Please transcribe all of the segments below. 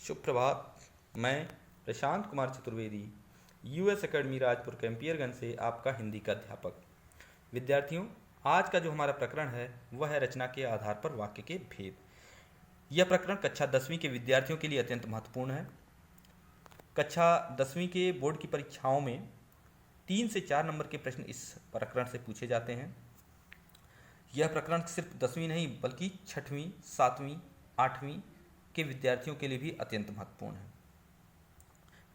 सुप्रभात। मैं Prashant Kumar Chaturvedi US academy Rajpur Campierganj से आपका हिंदी का अध्यापक। विद्यार्थियों, आज का जो हमारा प्रकरण है वह है रचना के आधार पर वाक्य के भेद। यह प्रकरण कक्षा 10वीं के विद्यार्थियों के लिए अत्यंत महत्वपूर्ण है। कक्षा 10वीं के बोर्ड की परीक्षाओं में 3 से 4 नंबर के प्रश्न इस प्रकरण से पूछे जाते हैं। यह प्रकरण सिर्फ 10वीं नहीं बल्कि 6वीं, 7वीं, 8वीं के विद्यार्थियों के लिए भी अत्यंत महत्वपूर्ण है।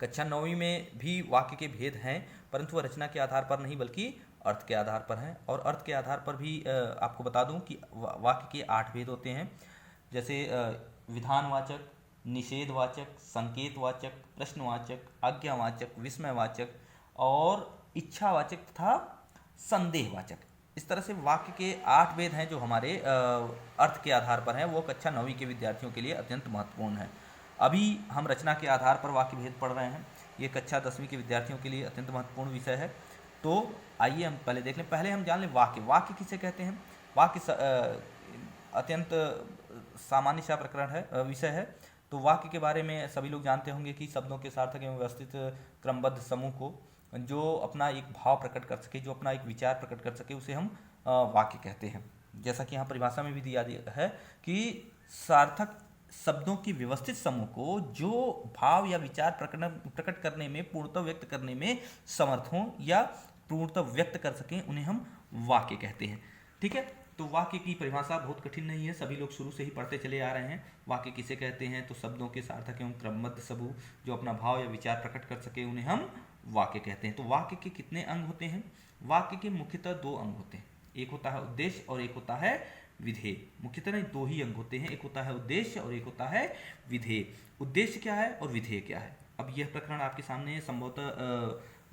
कक्षा 9वीं में भी वाक्य के भेद हैं, परंतु वह रचना के आधार पर नहीं बल्कि अर्थ के आधार पर हैं। और अर्थ के आधार पर भी आपको बता दूं कि वाक्य के 8 भेद होते हैं, जैसे विधानवाचक, निषेधवाचक, संकेतवाचक, प्रश्नवाचक, आज्ञावाचक, विस्मयवाचक और इच्छावाचक तथा संदेहवाचक। इस तरह से वाक्य के 8 भेद हैं जो हमारे अर्थ के आधार पर हैं। वो कक्षा 9वीं के विद्यार्थियों के लिए अत्यंत महत्वपूर्ण है। अभी हम रचना के आधार पर वाक्य भेद पढ़ रहे हैं। ये कक्षा 10वीं के विद्यार्थियों के लिए अत्यंत महत्वपूर्ण विषय है। तो आइए हम पहले देख लें, पहले हम जान लें वाक्य किसे कहते हैं। वाक्य अत्यंत सामान्य सा प्रकरण है, विषय है। तो वाक्य के बारे में सभी लोग जानते होंगे कि शब्दों के सार्थक एवं व्यवस्थित क्रमबद्ध समूह को जो अपना एक भाव प्रकट कर सके, जो अपना एक विचार प्रकट कर सके, उसे हम वाक्य कहते हैं। जैसा कि यहाँ परिभाषा में भी दिया है कि सार्थक शब्दों की व्यवस्थित समूह को जो भाव या विचार प्रकट करने में, पूर्णतः व्यक्त करने में समर्थ हों या पूर्णतः व्यक्त कर सकें, उन्हें हम वाक्य कहते हैं। ठीक है, तो वाक्य की परिभाषा बहुत कठिन नहीं है, सभी लोग शुरू से ही पढ़ते चले आ रहे हैं। वाक्य किसे कहते हैं? तो शब्दों के सार्थक एवं क्रमबद्ध समूह जो अपना भाव या विचार प्रकट कर सके, उन्हें हम वाक्य कहते हैं। तो वाक्य के कितने अंग होते हैं? वाक्य के मुख्यतः 2 अंग होते हैं, एक होता है उद्देश्य और एक होता है विधेय। मुख्यतः नहीं, 2 ही अंग होते हैं, एक होता है उद्देश्य और एक होता है विधेय। उद्देश्य क्या है और विधेय क्या है? अब यह प्रकरण आपके सामने संभवतः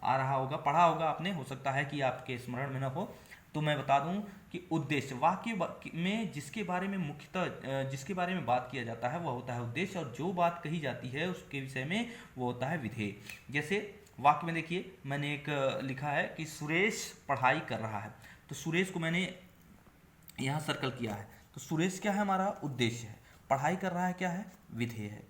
आ रहा होगा, पढ़ा होगा आपने, हो सकता है कि आपके स्मरण में न हो, तो मैं बता दूं कि उद्देश्य वाक्य में जिसके बारे में मुख्यतः जिसके बारे में बात किया जाता है वह होता है उद्देश्य, और जो बात कही जाती है उसके विषय में वो होता है विधेय। जैसे वाक्य में देखिए, मैंने एक लिखा है कि सुरेश पढ़ाई कर रहा है, तो सुरेश को मैंने यहाँ सर्कल किया है। तो सुरेश क्या है? हमारा उद्देश्य है। पढ़ाई कर रहा है क्या है? विधेय है।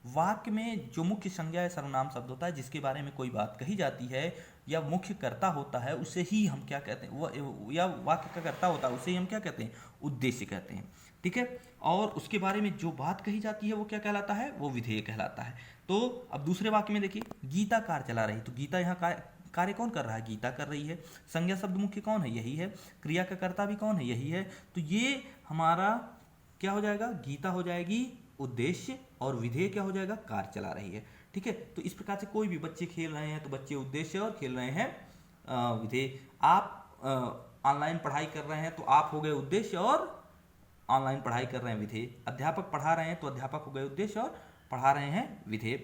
वाक्य में जो मुख्य संज्ञा या सर्वनाम शब्द होता है, जिसके बारे में कोई बात कही जाती है या मुख्य कर्ता होता है, उसे ही हम क्या कहते हैं, या वाक्य का कर्ता होता है, उसे ही हम क्या कहते हैं? उद्देश्य कहते हैं। ठीक है, और उसके बारे में जो बात कही जाती है वो क्या कहलाता है? वो विधेय कहलाता है। तो अब दूसरे वाक्य में देखिए, गीता कार चला रही, तो गीता यहाँ कार्य कौन कर रहा है? गीता कर रही है। संज्ञा शब्द मुख्य कौन है? यही है। क्रिया का कर्ता भी कौन है? यही है। तो ये हमारा क्या हो जाएगा? गीता हो जाएगी उद्देश्य, और विधेय क्या हो जाएगा? कार चला रही है। ठीक है, तो इस प्रकार से कोई भी बच्चे खेल रहे हैं तो बच्चे उद्देश्य और खेल रहे हैं विधेय। आप ऑनलाइन पढ़ाई कर रहे हैं तो आप हो गए उद्देश्य और ऑनलाइन पढ़ाई कर रहे हैं विधेय। अध्यापक पढ़ा रहे हैं तो अध्यापक हो गए उद्देश्य और पढ़ा रहे हैं विधेय।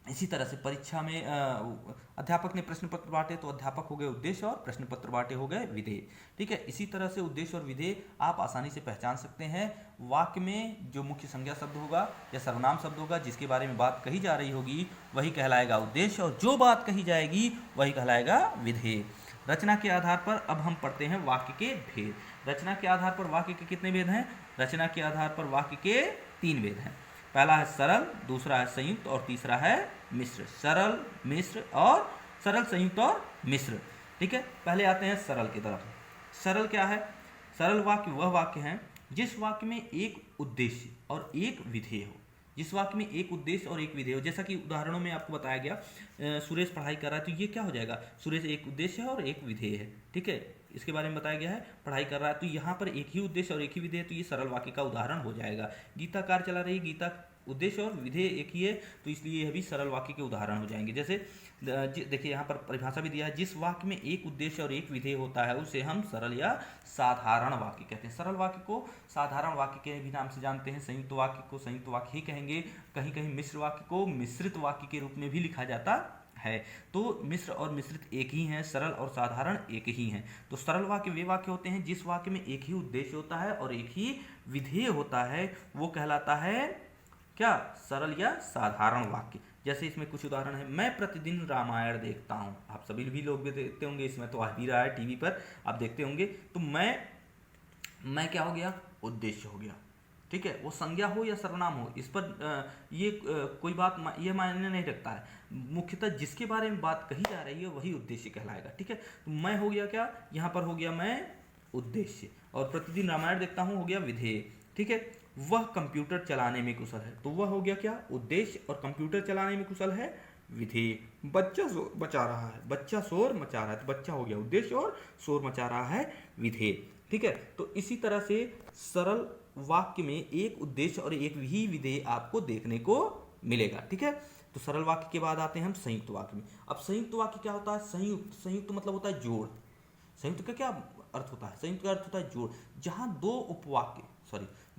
इसी तरह से परीक्षा में अध्यापक ने प्रश्न पत्र बांटे तो अध्यापक हो गए उद्देश्य और प्रश्न पत्र बांटे हो गए विधेय। ठीक है, इसी तरह से उद्देश्य और विधेय आप आसानी से पहचान सकते हैं। वाक्य में जो मुख्य संज्ञा शब्द होगा या सर्वनाम शब्द होगा, जिसके बारे में बात कही जा रही होगी, वही कहलाएगा उद्देश्य, और जो बात कही जाएगी वही कहलाएगा विधेय। रचना के आधार पर अब हम पढ़ते हैं वाक्य के भेद। रचना के आधार पर वाक्य के कितने भेद हैं? रचना के आधार पर वाक्य के 3 भेद हैं। पहला है सरल, दूसरा है संयुक्त और तीसरा है मिश्र। सरल, मिश्र और सरल, संयुक्त और मिश्र। ठीक है, पहले आते हैं सरल की तरफ। सरल क्या है? सरल वाक्य वह वाक्य है जिस वाक्य में एक उद्देश्य और एक विधेय हो। जिस वाक्य में एक उद्देश्य और एक विधेय हो, जैसा कि उदाहरणों में आपको बताया गया, सुरेश पढ़ाई कर रहा है, तो ये क्या हो जाएगा? सुरेश एक उद्देश्य है और एक विधेय है। ठीक है, इसके बारे में बताया गया है, पढ़ाई कर रहा है, तो यहाँ पर एक ही उद्देश्य और एक ही विधेय, तो ये सरल वाक्य का उदाहरण हो जाएगा। गीता कार चला रही, गीता उद्देश्य और विधेय एक ही है, तो इसलिए यह भी सरल वाक्य के उदाहरण हो जाएंगे। जैसे देखिए, यहाँ पर परिभाषा भी दिया है, जिस वाक्य में एक उद्देश्य और एक विधेय होता है उसे हम सरल या साधारण वाक्य कहते हैं। सरल वाक्य को साधारण वाक्य के भी नाम से जानते हैं, संयुक्त वाक्य को संयुक्त वाक्य ही कहेंगे, कहीं कहीं मिश्र वाक्य को मिश्रित वाक्य के रूप में भी लिखा जाता है। तो मिश्र और मिश्रित एक ही हैं, सरल और साधारण एक ही हैं। तो सरल वाक्य वे वाक्य होते हैं जिस वाक्य में एक ही उद्देश्य होता है और एक ही विधेय होता है, वो कहलाता है क्या? सरल या साधारण वाक्य। जैसे इसमें कुछ उदाहरण है, मैं प्रतिदिन रामायण देखता हूँ। आप सभी भी लोग भी देखते होंगे, इसमें तो आ भी रहा है टीवी पर, आप देखते होंगे। तो मैं क्या हो गया? उद्देश्य हो गया। ठीक है, वो संज्ञा हो या सर्वनाम हो, इस पर कोई बात ये मायने नहीं रखता है। मुख्यतः जिसके बारे में बात कही जा रही है वही उद्देश्य कहलाएगा। ठीक है, तो मैं हो गया क्या, यहाँ पर हो गया मैं उद्देश्य, और प्रतिदिन रामायण देखता हूँ हो गया विधेय। ठीक है, वह कंप्यूटर चलाने में कुशल है, तो वह हो गया क्या, उद्देश्य, और कंप्यूटर चलाने में कुशल है विधेय। बच्चा शोर मचा रहा है, बच्चा शोर मचा रहा है, तो बच्चा हो गया उद्देश्य और शोर मचा रहा है विधेय। ठीक है, तो इसी तरह से सरल वाक्य में एक उद्देश्य और एक ही विधेय आपको देखने को मिलेगा। ठीक है, तो सरल वाक्य के बाद आते हैं हम संयुक्त वाक्य में। अब संयुक्त वाक्य क्या होता है, संयुक्त मतलब होता है जोड़। संयुक्त का क्या अर्थ होता है, संयुक्त का अर्थ होता है जोड़, जहां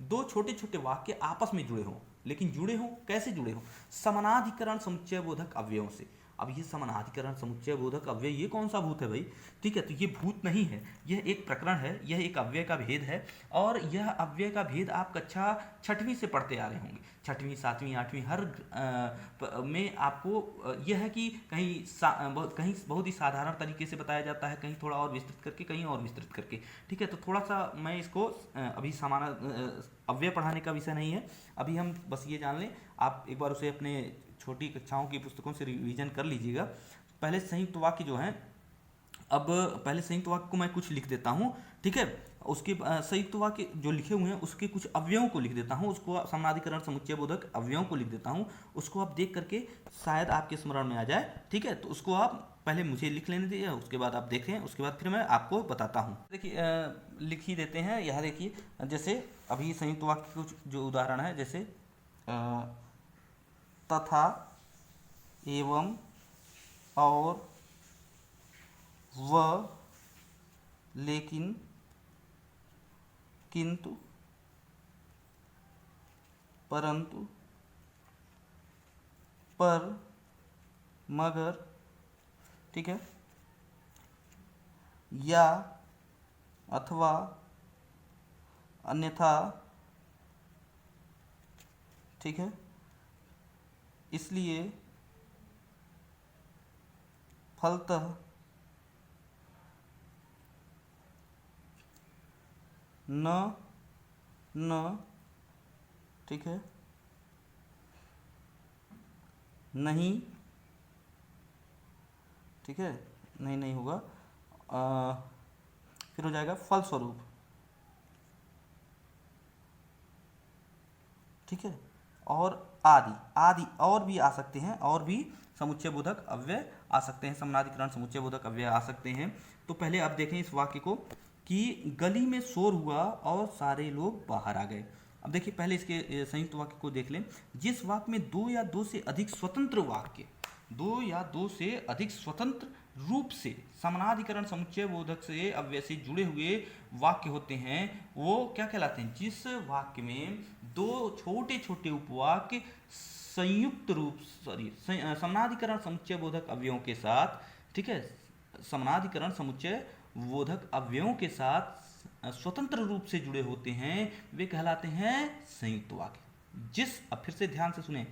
दो छोटे छोटे वाक्य आपस में जुड़े हों, लेकिन जुड़े हों कैसे जुड़े हों, समानाधिकरण समुच्चय बोधक अवयवों से। अब ये समानाधिकरण समुच्चय बोधक अव्यय ये कौन सा भूत है भाई, ठीक है, तो ये भूत नहीं है, यह एक प्रकरण है, यह एक अव्यय का भेद है, और यह अव्यय का भेद आप कक्षा 6वीं से पढ़ते आ रहे होंगे, 6वीं 7वीं 8वीं हर में आपको यह है कि कहीं बहुत ही साधारण तरीके से बताया जाता है, कहीं थोड़ा और विस्तृत करके, कहीं और विस्तृत करके। ठीक है, तो थोड़ा सा मैं इसको अभी अव्यय पढ़ाने का विषय नहीं है, अभी हम बस ये जान लें, आप एक बार उसे अपने छोटी कक्षाओं की पुस्तकों से रिवीजन कर लीजिएगा। पहले संयुक्त वाक्य जो है, अब पहले संयुक्त वाक्य को मैं कुछ लिख देता हूँ। ठीक है, उसके संयुक्त वाक्य जो लिखे हुए हैं उसके कुछ अवयवों को लिख देता हूँ, उसको समानाधिकरण समुच्चय बोधक अवयवों को लिख देता हूँ, उसको आप देख करके शायद आपके स्मरण में आ जाए। ठीक है, तो उसको आप पहले मुझे लिख लेने दीजिए, उसके बाद आप देखें, उसके बाद फिर मैं आपको बताता हूँ। देखिए लिख ही देते हैं, यहाँ देखिए, जैसे अभी संयुक्त वाक्य के कुछ जो उदाहरण है, जैसे तथा, एवं, और, व, लेकिन, किंतु, परंतु, पर, मगर, ठीक है, या, अथवा, अन्यथा, ठीक है, इसलिए, फलतः, न, ठीक है, नहीं, ठीक है, नहीं होगा, फिर हो जाएगा फलस्वरूप। ठीक है, और आदि और भी आ सकते हैं, और भी समुच्चय बोधक अव्यय आ सकते हैं, समानाधिकरण समुच्चय बोधक अव्यय आ सकते हैं। तो पहले आप देखें इस वाक्य को कि गली में शोर हुआ और सारे लोग बाहर आ गए। अब देखिए पहले इसके संयुक्त वाक्य को देख लें। जिस वाक्य में दो या दो से अधिक स्वतंत्र रूप से समानाधिकरण समुच्चय बोधक से अव्यय से जुड़े हुए वाक्य होते हैं, वो क्या कहलाते हैं, जिस वाक्य में दो छोटे छोटे उपवाक्य समानाधिकरण समुच्चय बोधक अवयवों के साथ, ठीक है, समानाधिकरण समुच्चय बोधक अवयवों के साथ स्वतंत्र रूप से जुड़े होते हैं, वे कहलाते हैं संयुक्त वाक्य। अब फिर से ध्यान से सुने,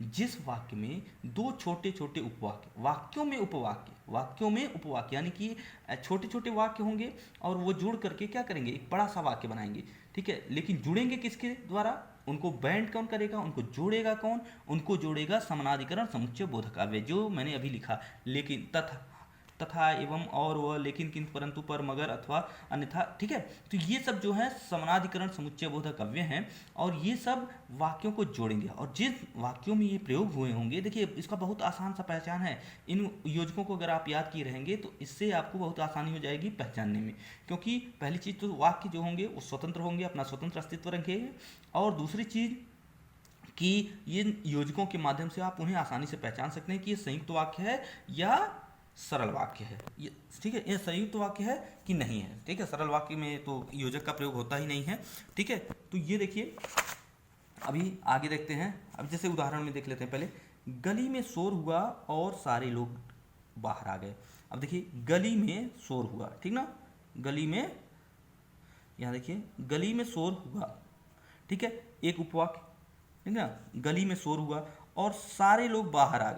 जिस वाक्य में दो छोटे छोटे उपवाक्य, वाक्यों में उपवाक्य यानी कि छोटे छोटे वाक्य होंगे और वो जुड़ करके क्या करेंगे, एक बड़ा सा वाक्य बनाएंगे। ठीक है, लेकिन जुड़ेंगे किसके द्वारा, उनको बैंड कौन करेगा, उनको जोड़ेगा कौन, उनको जोड़ेगा समानाधिकरण समुच्चय बोधक अव्यय, जो मैंने अभी लिखा, लेकिन, तथा, एवं, और, वह, लेकिन, किंतु, परंतु, पर, मगर, अथवा, अन्यथा। ठीक है, तो ये सब जो है समानाधिकरण समुच्चय बोधक अव्यय हैं, और ये सब वाक्यों को जोड़ेंगे। और जिस वाक्यों में ये प्रयोग हुए होंगे, देखिए इसका बहुत आसान सा पहचान है, इन योजकों को अगर आप याद किए रहेंगे तो इससे आपको बहुत आसानी हो जाएगी पहचानने में। क्योंकि पहली चीज़ तो वाक्य जो होंगे वो स्वतंत्र होंगे, अपना स्वतंत्र अस्तित्व रखेंगे, और दूसरी चीज़ कि ये योजकों के माध्यम से आप उन्हें आसानी से पहचान सकते हैं कि ये संयुक्त वाक्य है या सरल वाक्य है। ये ठीक है, ये संयुक्त वाक्य है कि नहीं है। ठीक है, सरल वाक्य में तो योजक का प्रयोग होता ही नहीं है। ठीक है, तो ये देखिए अभी आगे देखते हैं। अब जैसे उदाहरण में देख लेते हैं, पहले गली में शोर हुआ और सारे लोग बाहर आ गए। अब देखिए गली में शोर हुआ, ठीक ना, गली में, यहाँ देखिए गली में शोर हुआ, ठीक है, एक उपवाक्य, ठीक ना, गली में शोर हुआ और सारे लोग बाहर आ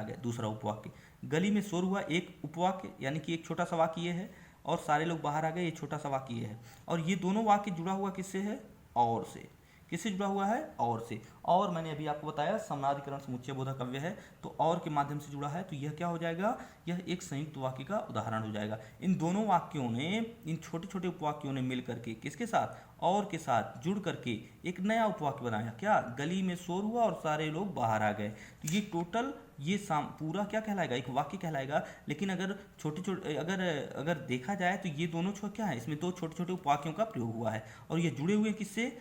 गए, दूसरा उपवाक्य, गली में शोर हुआ एक उपवाक्य, यानी कि एक छोटा सा वाक्य ये है, और सारे लोग बाहर आ गए, ये छोटा सा वाक्य ये है, और ये दोनों वाक्य जुड़ा हुआ किससे है, और से। किससे जुड़ा हुआ है? और से। और मैंने अभी आपको बताया समनाधिकरण समुच्चय बोधक अव्यय है, तो और के माध्यम से जुड़ा है, तो यह क्या हो जाएगा? यह एक संयुक्त वाक्य का उदाहरण हो जाएगा। इन दोनों वाक्यों ने, इन छोटे छोटे उपवाक्यों ने मिल करके किसके साथ? और के साथ जुड़ करके एक नया उपवाक्य बनाया। क्या? गली में शोर हुआ और सारे लोग बाहर आ गए। तो ये टोटल, ये पूरा क्या कहलाएगा? एक वाक्य कहलाएगा। लेकिन अगर छोटे छोटे अगर अगर देखा जाए तो ये दोनों क्या है? इसमें दो छोटे छोटे उपवाक्यों का प्रयोग हुआ है और ये जुड़े हुए किससे?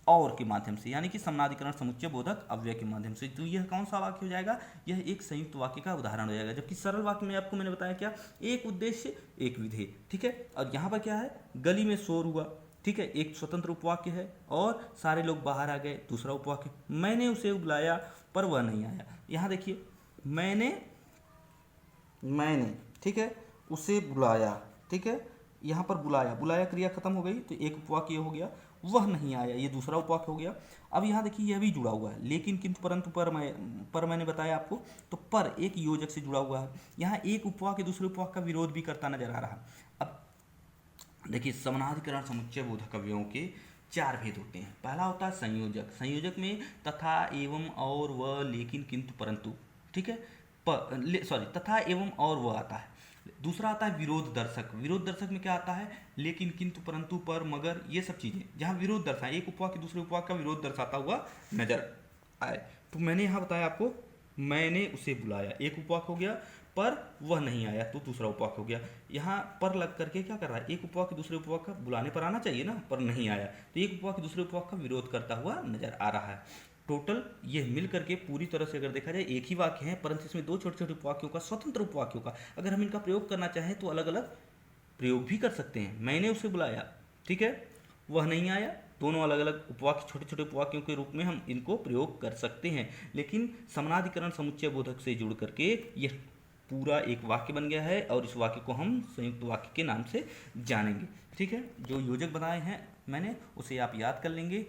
और के माध्यम से, यानी कि समनाधिकरण समुच्चय बोधक अव्यय के माध्यम से। तो यह कौन सा वाक्य हो जाएगा? यह एक संयुक्त वाक्य का उदाहरण हो जाएगा। जबकि सरल वाक्य में आपको मैंने बताया क्या? एक उद्देश्य एक विधेय, ठीक है। और यहाँ पर क्या है? गली में शोर हुआ, ठीक है, एक स्वतंत्र उपवाक्य है। और सारे लोग बाहर आ गए, दूसरा उपवाक्य। मैंने उसे बुलाया पर वह नहीं आया। यहाँ देखिए, मैंने ठीक है उसे बुलाया, ठीक है, यहाँ पर बुलाया, बुलाया क्रिया खत्म हो गई, तो एक उपवाक्य हो गया। वह नहीं आया, ये दूसरा उपवाक्य हो गया। अब यहाँ देखिए, यह भी जुड़ा हुआ है, लेकिन किंतु परंतु पर मैंने बताया आपको, तो पर एक योजक से जुड़ा हुआ है। यहाँ एक उपवाक्य दूसरे उपवाक्य का विरोध भी करता नजर आ रहा। अब देखिए, समनाधिकरण समुच्चय बोधक अवयवों के चार भेद होते हैं। पहला होता है संयोजक। संयोजक में तथा, एवं, और, व, लेकिन, किंतु, परंतु, ठीक है, तथा, एवं, और, व आता है। दूसरा आता है विरोध दर्शक। विरोध दर्शक में क्या आता है? लेकिन, किंतु, परंतु, पर, मगर, ये सब चीजें जहां विरोध दर्शाए, एक उपवाक्य दूसरे उपवाक्य का विरोध दर्शाता हुआ नजर आए। तो मैंने यहाँ बताया आपको, मैंने उसे बुलाया, एक उपवाक्य हो गया। पर वह नहीं आया, तो दूसरा उपवाक्य हो गया। यहाँ पर लग करके क्या कर रहा है? एक उपवाक्य दूसरे उपवाक्य का बुलाने पर आना चाहिए ना, पर नहीं आया, तो एक उपवाक्य दूसरे उपवाक्य का विरोध करता हुआ नजर आ रहा है। टोटल ये मिल करके पूरी तरह से अगर देखा जाए एक ही वाक्य है, परंतु इसमें दो छोटे छोटे उपवाक्यों का, स्वतंत्र उपवाक्यों का, अगर हम इनका प्रयोग करना चाहें तो अलग अलग प्रयोग भी कर सकते हैं। मैंने उसे बुलाया, ठीक है, वह नहीं आया, दोनों अलग अलग उपवाक्य, छोटे छोटे उपवाक्यों के रूप में हम इनको प्रयोग कर सकते हैं। लेकिन समनाधिकरण समुच्चय बोधक से जुड़ करके यह पूरा एक वाक्य बन गया है और इस वाक्य को हम संयुक्त वाक्य के नाम से जानेंगे, ठीक है। जो योजक बनाए हैं मैंने, उसे आप याद कर लेंगे।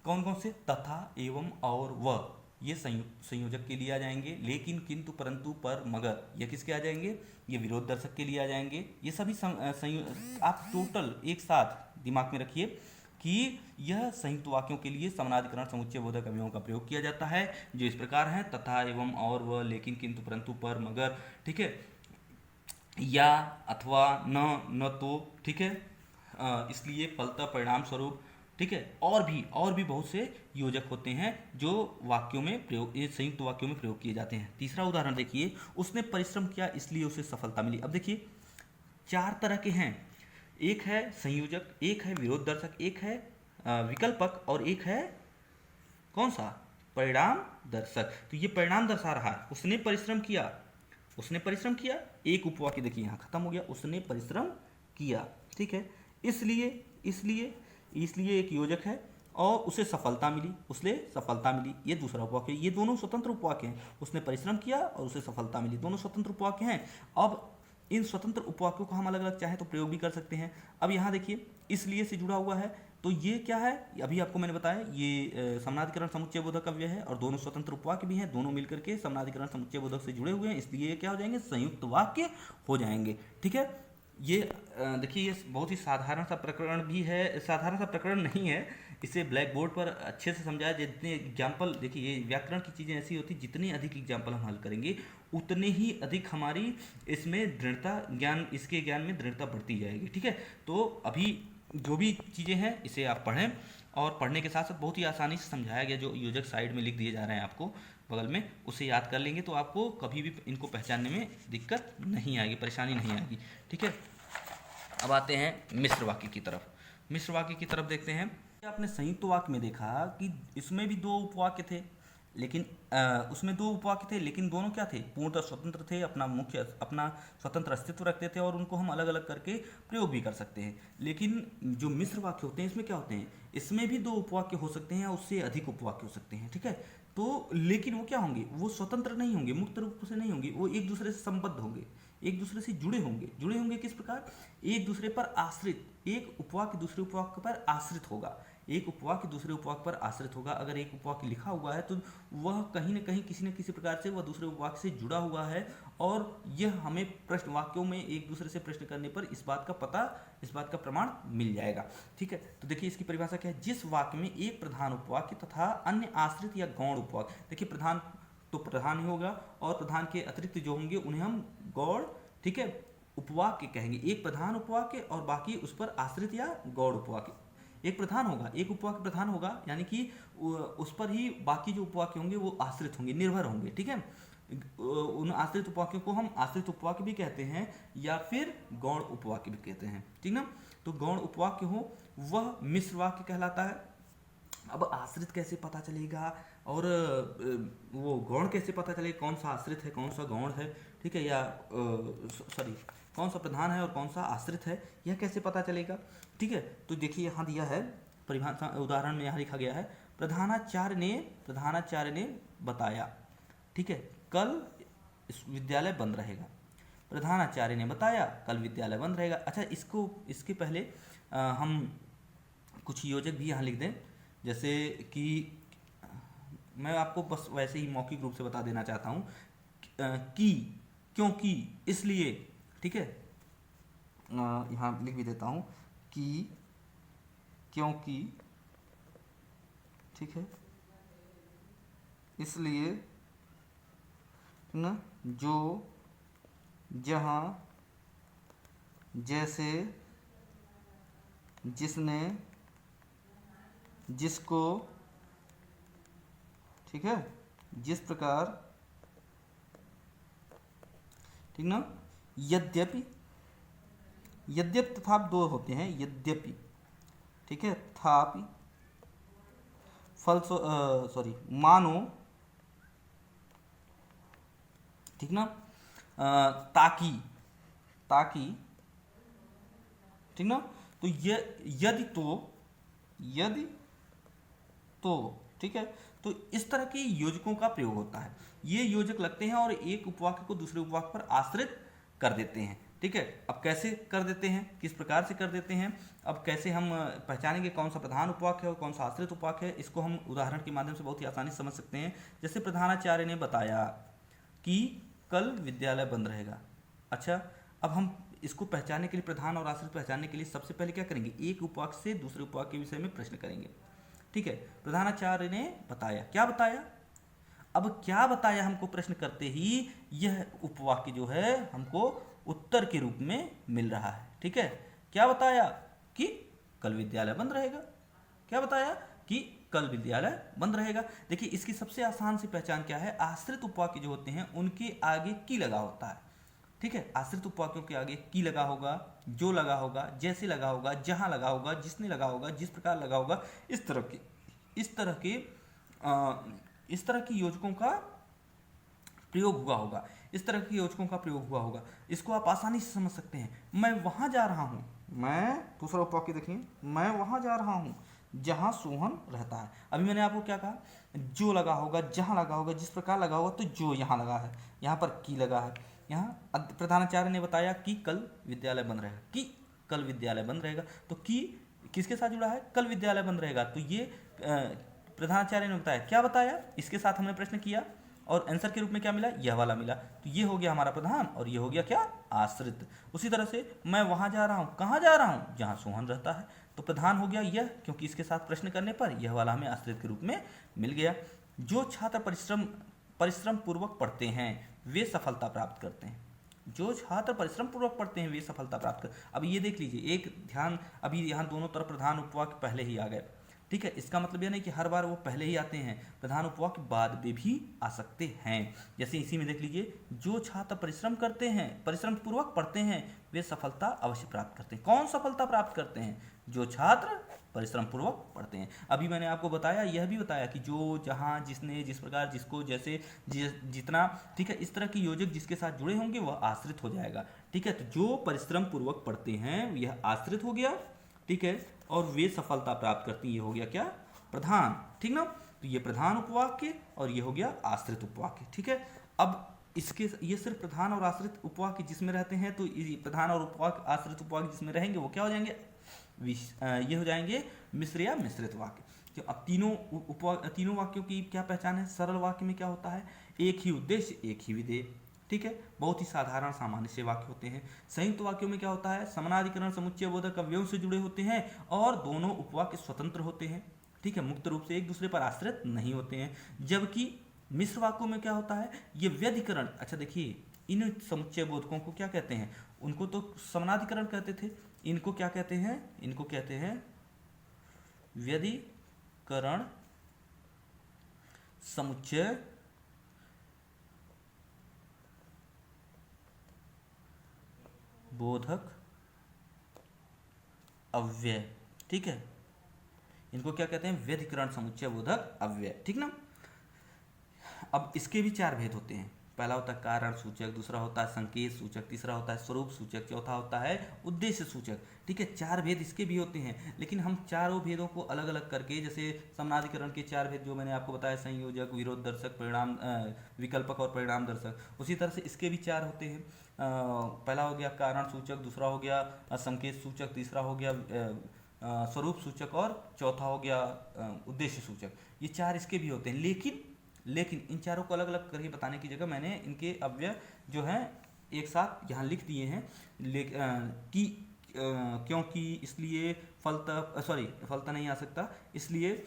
कौन कौन से? तथा, एवं, और, व, ये संयोजक के लिए आ जाएंगे। लेकिन, किंतु, परंतु, पर, मगर, ये किसके आ जाएंगे? ये विरोध दर्शक के लिए आ जाएंगे। ये सभी आप टोटल एक साथ दिमाग में रखिए कि यह संयुक्त वाक्यों के लिए समनाधिकरण समुच्चय बोधक अवयवों का प्रयोग किया जाता है, जो इस प्रकार है: तथा, एवं, और, व, लेकिन, किंतु, परंतु, पर, मगर, ठीक है, या, अथवा, न तो, ठीक है, इसलिए, फलतः, परिणाम स्वरूप, ठीक है। और भी बहुत से योजक होते हैं जो वाक्यों में प्रयोग, ये संयुक्त वाक्यों में प्रयोग किए जाते हैं। तीसरा उदाहरण देखिए, उसने परिश्रम किया इसलिए उसे सफलता मिली। अब देखिए, चार तरह के हैं, एक है संयोजक, एक है विरोध दर्शक, एक है विकल्पक, और एक है कौन सा? परिणाम दर्शक। तो ये परिणाम दर्शा रहा है, उसने परिश्रम किया, उसने परिश्रम किया, एक उपवाक्य देखिए यहाँ खत्म हो गया, उसने परिश्रम किया, ठीक है। इसलिए एक योजक है, और उसे सफलता मिली, उसे सफलता मिली, ये दूसरा उपवाक्य। ये दोनों स्वतंत्र उपवाक्य हैं, उसने परिश्रम किया और उसे सफलता मिली, दोनों स्वतंत्र उपवाक्य हैं। अब इन स्वतंत्र उपवाक्यों को हम अलग अलग चाहे तो प्रयोग भी कर सकते हैं। अब यहाँ देखिए, इसलिए से जुड़ा हुआ है, तो ये क्या है? अभी आपको मैंने बताया, ये समनाधिकरण समुच्चय बोधक अव्यय है और दोनों स्वतंत्र उपवाक्य भी हैं, दोनों मिलकर के समनाधिकरण समुच्चय बोधक से जुड़े हुए हैं, इसलिए ये क्या हो जाएंगे? संयुक्त वाक्य हो जाएंगे, ठीक है। ये देखिए, ये बहुत ही साधारण सा प्रकरण भी है, साधारण सा प्रकरण नहीं है, इसे ब्लैक बोर्ड पर अच्छे से समझाया। जितने एग्जाम्पल, देखिए ये व्याकरण की चीज़ें ऐसी होती, जितने अधिक एग्जाम्पल हम हल करेंगे उतने ही अधिक हमारी इसमें दृढ़ता, ज्ञान, इसके ज्ञान में दृढ़ता बढ़ती जाएगी, ठीक है। तो अभी जो भी चीज़ें हैं इसे आप पढ़ें, और पढ़ने के साथ साथ बहुत ही आसानी से समझाया गया, जो योजक साइड में लिख दिए जा रहे हैं आपको बगल में, उसे याद कर लेंगे तो आपको कभी भी इनको पहचानने में दिक्कत नहीं आएगी, परेशानी नहीं आएगी, ठीक है। अब आते हैं मिश्र वाक्य की तरफ। मिश्र वाक्य की तरफ देखते हैं। आपने संयुक्त वाक्य में देखा कि इसमें भी दो उपवाक्य थे, लेकिन उसमें दो उपवाक्य थे, लेकिन दोनों क्या थे? पूर्णतः स्वतंत्र थे, अपना स्वतंत्र अस्तित्व रखते थे, और उनको हम अलग अलग करके प्रयोग भी कर सकते हैं। लेकिन जो मिश्र वाक्य होते हैं, इसमें क्या होते हैं? इसमें भी दो उपवाक्य हो सकते हैं, उससे अधिक उपवाक्य हो सकते हैं, ठीक है। तो लेकिन वो क्या होंगे? वो स्वतंत्र नहीं होंगे, मुक्त रूप से नहीं होंगे, वो एक दूसरे से संबद्ध होंगे, एक दूसरे से जुड़े होंगे। किस प्रकार? एक दूसरे पर आश्रित, एक उपवाक्य दूसरे उपवाक्य पर आश्रित होगा, एक उपवाक्य दूसरे उपवाक्य पर आश्रित होगा। अगर एक उपवाक्य लिखा हुआ है तो वह कहीं ना कहीं किसी न किसी प्रकार से वह दूसरे उपवाक्य से जुड़ा हुआ है, और यह हमें प्रश्न वाक्यों में एक दूसरे से प्रश्न करने पर इस बात का प्रमाण मिल जाएगा। ठीक है, तो देखिए इसकी परिभाषा क्या है। जिस वाक्य में एक प्रधान उपवाक्य तथा अन्य आश्रित या गौण उपवाक्य, देखिए प्रधान तो प्रधान ही होगा और प्रधान के अतिरिक्त जो होंगे उन्हें हम गौण, ठीक है, उपवाक्य कहेंगे। एक प्रधान उपवाक्य और बाकी उस पर आश्रित या गौण उपवाक्य। एक प्रधान होगा, एक उपवाक्य प्रधान होगा, यानी कि उस पर ही बाकी जो उपवाक्य होंगे वो आश्रित होंगे, निर्भर होंगे। ठीक है, उन आश्रित उपवाक्यों को हम आश्रित उपवाक्य भी कहते हैं या फिर गौण उपवाक्य भी कहते हैं। ठीक ना, तो गौण उपवाक्य हो वह मिश्र वाक्य कहलाता है। अब आश्रित कैसे पता चलेगा और वो गौण कैसे पता चलेगा, कौन सा आश्रित है कौन सा गौण है, ठीक है, या कौन सा प्रधान है और कौन सा आश्रित है, यह कैसे पता चलेगा। ठीक है, तो देखिए यहाँ दिया है परिभाषा, उदाहरण में यहाँ लिखा गया है, प्रधानाचार्य ने बताया, ठीक है, कल विद्यालय बंद रहेगा। प्रधानाचार्य ने बताया कल विद्यालय बंद रहेगा। अच्छा, इसके पहले हम कुछ योजक भी यहाँ लिख दें, जैसे कि मैं आपको बस वैसे ही मौखिक रूप से बता देना चाहता हूँ कि, क्योंकि, इसलिए। ठीक है, यहाँ लिख भी देता हूँ कि, क्योंकि, ठीक है, इसलिए ना, जो, जहाँ, जैसे, जिसने, जिसको, ठीक है, जिस प्रकार, ठीक ना, यद्यपि, यद्यपि तथा दो होते हैं, यद्यपि, ठीक है, थापि, मानो, ठीक ना, ताकि, ठीक ना, तो यदि तो, ठीक है, तो इस तरह के योजकों का प्रयोग होता है। ये योजक लगते हैं और एक उपवाक्य को दूसरे उपवाक्य पर आश्रित कर देते हैं। ठीक है, अब कैसे कर देते हैं, किस प्रकार से कर देते हैं, अब कैसे हम पहचानेंगे कौन सा प्रधान उपवाक्य है और कौन सा आश्रित उपवाक्य है, इसको हम उदाहरण के माध्यम से बहुत ही आसानी से समझ सकते हैं। जैसे प्रधानाचार्य ने बताया कि कल विद्यालय बंद रहेगा। अच्छा, अब हम इसको पहचानने के लिए, प्रधान और आश्रित पहचानने के लिए सबसे पहले क्या करेंगे, एक उपवाक्य से दूसरे उपवाक्य के विषय में प्रश्न करेंगे। ठीक है, प्रधानाचार्य ने बताया, क्या बताया, अब क्या बताया हमको प्रश्न करते ही यह उपवाक्य जो है हमको उत्तर के रूप में मिल रहा है। ठीक है, क्या बताया कि कल विद्यालय बंद रहेगा, क्या बताया कि कल विद्यालय बंद रहेगा। देखिए इसकी सबसे आसान सी पहचान क्या है, आश्रित उपवाक्य जो होते हैं उनके आगे की लगा होता है। ठीक है, आश्रित उपवाक्यों के आगे की लगा होगा, जो लगा होगा, जैसे लगा होगा, जहां लगा होगा, जिसने लगा होगा, जिस प्रकार लगा होगा, इस तरह के योजकों का प्रयोग हुआ होगा, इस तरह के योजकों का प्रयोग हुआ होगा। इसको आप आसानी से समझ सकते हैं। मैं वहां जा रहा हूं, मैं, दूसरा उपवाक्य देखिए, मैं वहां जा रहा हूं जहां सोहन रहता है। अभी मैंने आपको क्या कहा, जो लगा होगा, जहां लगा होगा, जिस प्रकार लगा होगा, तो जो यहाँ लगा है, यहाँ पर की लगा है। यहाँ प्रधानाचार्य ने बताया कि कल विद्यालय बंद रहेगा, कि कल विद्यालय बंद रहेगा, तो की किसके साथ जुड़ा है, कल विद्यालय बंद रहेगा, तो ये प्रधानाचार्य ने बताया, क्या बताया, इसके साथ हमने प्रश्न किया और आंसर के रूप में क्या मिला, यह वाला मिला, तो ये हो गया हमारा प्रधान और ये हो गया क्या, आश्रित। उसी तरह से मैं वहां जा रहा हूं, कहां जा रहा हूं, जहां सोहन रहता है, तो प्रधान हो गया यह, क्योंकि इसके साथ प्रश्न करने पर यह वाला हमें आश्रित के रूप में मिल गया। जो छात्र परिश्रम पूर्वक पढ़ते हैं वे सफलता प्राप्त करते हैं, जो छात्र परिश्रम पूर्वक पढ़ते हैं वे सफलता प्राप्त कर। अब ये देख लीजिए, एक ध्यान, अभी यहाँ दोनों तरफ प्रधान उपवाक्य पहले ही आ गए। ठीक है, इसका मतलब यह नहीं कि हर बार वो पहले ही आते हैं, प्रधान उपवाक्य बाद में भी आ सकते हैं। जैसे इसी में देख लीजिए, जो छात्र परिश्रम करते हैं, परिश्रम पूर्वक पढ़ते हैं वे सफलता अवश्य प्राप्त करते हैं। कौन सफलता प्राप्त करते हैं, जो छात्र परिश्रम पूर्वक पढ़ते हैं। अभी मैंने आपको बताया, यह भी बताया कि जो, जहां, जिसने, जिस प्रकार, जिसको, जैसे, जितना, ठीक है, इस तरह के योजक जिसके साथ जुड़े होंगे वह आश्रित हो जाएगा। ठीक है, तो जो परिश्रम पूर्वक पढ़ते हैं यह आश्रित हो गया। ठीक है, और वे सफलता प्राप्त करती, ये हो गया क्या, प्रधान। ठीक ना, तो ये प्रधान उपवाक्य और ये हो गया आश्रित उपवाक्य। ठीक है, अब इसके, ये सिर्फ प्रधान और आश्रित उपवाक्य जिसमें रहते हैं, तो प्रधान और उपवाक्य, आश्रित उपवाक्य जिसमें रहेंगे वो क्या हो जाएंगे, ये हो जाएंगे मिश्र या मिश्रित वाक्य। तो अब तीनों वाक्यों की क्या पहचान है? सरल वाक्य में क्या होता है? एक ही उद्देश्य एक ही विधेय, ठीक है, बहुत ही साधारण सामान्य से वाक्य होते हैं। संयुक्त वाक्यों में क्या होता है? समानाधिकरण समुच्चय बोधक अवयवों से जुड़े होते हैं और दोनों उपवाक्य स्वतंत्र होते हैं, ठीक है, मुक्त रूप से एक दूसरे पर आश्रित नहीं होते हैं। जबकि मिश्र वाक्यों में क्या होता है? ये व्यधिकरण, अच्छा देखिए, इन समुच्चय बोधकों को क्या कहते हैं? उनको तो समानाधिकरण कहते थे, इनको क्या कहते हैं? इनको कहते हैं व्यधिकरण समुच्चय बोधक अव्यय, ठीक है, इनको क्या कहते हैं? व्यधिकरण समुच्चय बोधक अव्यय, ठीक ना। अब इसके भी चार भेद होते हैं। पहला होता है कारण सूचक, दूसरा होता है संकेत सूचक, तीसरा होता है स्वरूप सूचक, चौथा होता है उद्देश्य सूचक, ठीक है। चार भेद इसके भी होते हैं, लेकिन हम चारों भेदों को अलग अलग करके, जैसे समानाधिकरण के चार भेद जो मैंने आपको बताया, संयोजक, विरोध दर्शक, परिणाम विकल्पक और परिणाम दर्शक, उसी तरह से इसके भी चार होते हैं। पहला हो गया कारण सूचक, दूसरा हो गया संकेत सूचक, तीसरा हो गया स्वरूप सूचक और चौथा हो गया उद्देश्य सूचक। ये चार इसके भी होते हैं, लेकिन इन चारों को अलग अलग करके बताने की जगह मैंने इनके अव्यय जो हैं एक साथ यहाँ लिख दिए हैं, क्योंकि इसलिए फलता नहीं आ सकता, इसलिए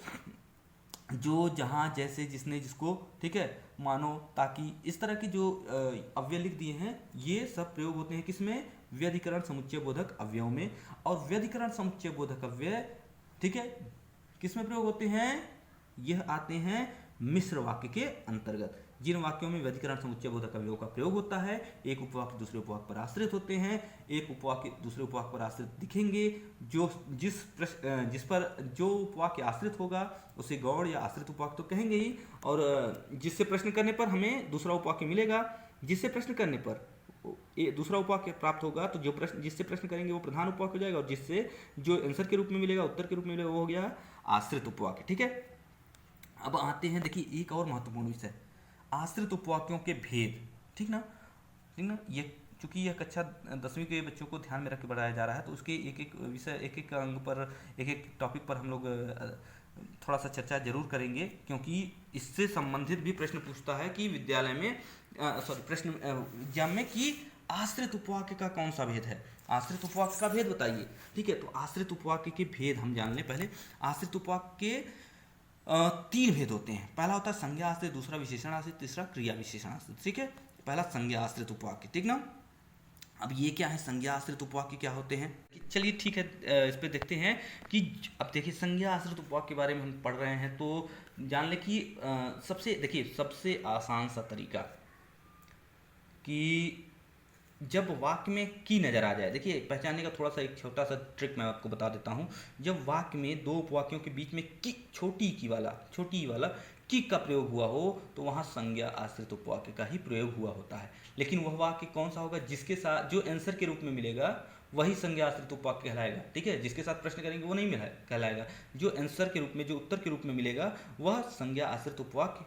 जो, जहाँ, जैसे, जिसने, जिसको, ठीक है, मानो, ताकि, इस तरह के जो अव्यय लिख दिए हैं ये सब प्रयोग होते हैं किसमें? व्यधिकरण समुच्चय बोधक अव्ययों में। और व्यधिकरण समुच्चय बोधक अव्यय, ठीक है, किसमें प्रयोग होते हैं? यह आते हैं मिश्र वाक्य के अंतर्गत। जिन वाक्यों में व्यधिकरण समुच्चय बोधक अवयवों का प्रयोग होता है, एक उपवाक्य दूसरे उपवाक्य पर आश्रित होते हैं, एक उपवाक्य दूसरे उपवाक्य पर आश्रित दिखेंगे, जिस पर जो उपवाक्य आश्रित होगा उसे गौड़ या आश्रित उपवाक्य तो कहेंगे ही, और जिससे प्रश्न करने पर हमें दूसरा उपवाक्य मिलेगा, जिससे प्रश्न करने पर दूसरा उपवाक्य प्राप्त होगा, तो जो प्रश्न, जिससे प्रश्न करेंगे वो प्रधान उपवाक्य हो जाएगा, और जिससे जो आंसर के रूप में मिलेगा, उत्तर के रूप में मिलेगा, वो हो गया आश्रित उपवाक्य, ठीक है। अब आते हैं, देखिए, एक और महत्वपूर्ण विषय, आश्रित उपवाक्यों के भेद, ठीक ना। ये चूंकि यह कक्षा 10वीं के बच्चों को ध्यान में रख के बढ़ाया जा रहा है, तो उसके एक एक विषय, एक एक अंग पर, एक एक टॉपिक पर हम लोग थोड़ा सा चर्चा जरूर करेंगे, क्योंकि इससे संबंधित भी प्रश्न पूछता है कि विद्यालय में प्रश्न एग्जाम में, कि आश्रित उपवाक्य का कौन सा भेद है? आश्रित उपवाक्य का भेद बताइए, ठीक है। तो आश्रित उपवाक्य के भेद हम जान लें पहले। आश्रित उपवाक्य के 3 भेद होते हैं। पहला होता है संज्ञा आश्रित, दूसरा विशेषण आश्रित, तीसरा क्रिया विशेषण आश्रित, ठीक है। पहला संज्ञा आश्रित उपवाक्य, ठीक ना। अब ये क्या है? संज्ञा आश्रित उपवाक्य क्या होते हैं? चलिए ठीक है, इस पे देखते हैं कि, अब देखिए, संज्ञा आश्रित उपवाक्य के बारे में हम पढ़ रहे हैं, तो जान ले कि सबसे आसान सा तरीका कि जब वाक्य में की नजर आ जाए, देखिए, पहचानने का थोड़ा सा एक छोटा सा ट्रिक मैं आपको बता देता हूँ। जब वाक्य में दो उपवाक्यों के बीच में की, छोटी वाला की का प्रयोग हुआ हो, तो वहाँ संज्ञा आश्रित उपवाक्य का ही प्रयोग हुआ होता है। लेकिन वह वाक्य कौन सा होगा? जिसके साथ जो आंसर के रूप में मिलेगा वही संज्ञा आश्रित उपवाक्य कहलाएगा, ठीक है। जिसके साथ प्रश्न करेंगे वो नहीं कहलाएगा। जो आंसर के रूप में, जो उत्तर के रूप में मिलेगा, वह संज्ञा आश्रित उपवाक्य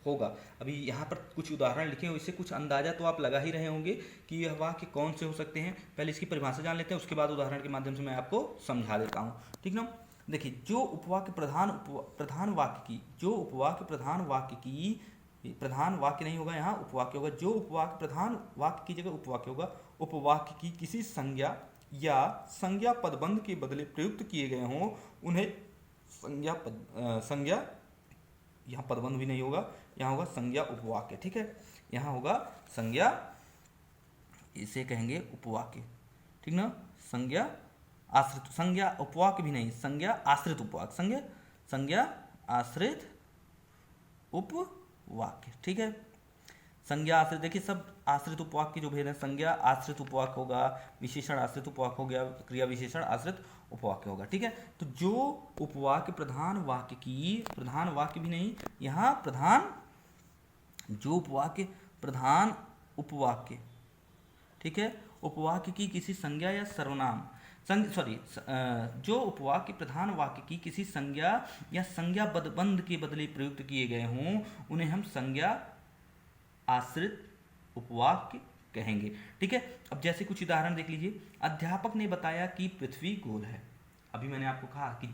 होगा। अभी यहाँ पर कुछ उदाहरण लिखे हैं, इससे कुछ अंदाजा तो आप लगा ही रहे होंगे कि यह वाक्य कौन से हो सकते हैं। पहले इसकी परिभाषा जान लेते हैं, उसके बाद उदाहरण के माध्यम से मैं आपको समझा देता हूँ, ठीक ना। देखिए, जो उपवाक्य प्रधान वाक्य की प्रधान वाक्य नहीं होगा, यहाँ उपवाक्य होगा। जो उपवाक्य प्रधान वाक्य की जगह उपवाक्य होगा, उपवाक्य की किसी संज्ञा या संज्ञा पदबंध के बदले प्रयुक्त किए गए हों, उन्हें संज्ञा, यहाँ पदबंध भी नहीं होगा, यहाँ होगा संज्ञा उपवाक्य, ठीक है। यहाँ होगा संज्ञा, इसे कहेंगे उपवाक्य, ठीक ना। संज्ञा आश्रित, संज्ञा उपवाक्य भी नहीं, संज्ञा आश्रित उपवाक्य, संज्ञा आश्रित उपवाक्य, ठीक है। संज्ञा आश्रित, देखिए, सब आश्रित उपवाक्य के जो भेद हैं, संज्ञा आश्रित उपवाक्य होगा, विशेषण आश्रित उपवाक्य हो गया, क्रिया विशेषण आश्रित उपवाक्य होगा, ठीक है। तो जो उपवाक्य प्रधान वाक्य भी नहीं, यहाँ जो उपवाक्य प्रधान उपवाक्य, ठीक है, उपवाक्य की किसी संज्ञा या सर्वनाम, जो उपवाक्य प्रधान वाक्य की किसी संज्ञा या संज्ञा पदबंध के बदले प्रयुक्त किए गए हों, उन्हें हम संज्ञा आश्रित उपवाक्य कहेंगे, ठीक है। अब जैसे कुछ उदाहरण देख लीजिए। अध्यापक ने बताया कि पृथ्वी गोल है, अभी मैंने आपको कहा कि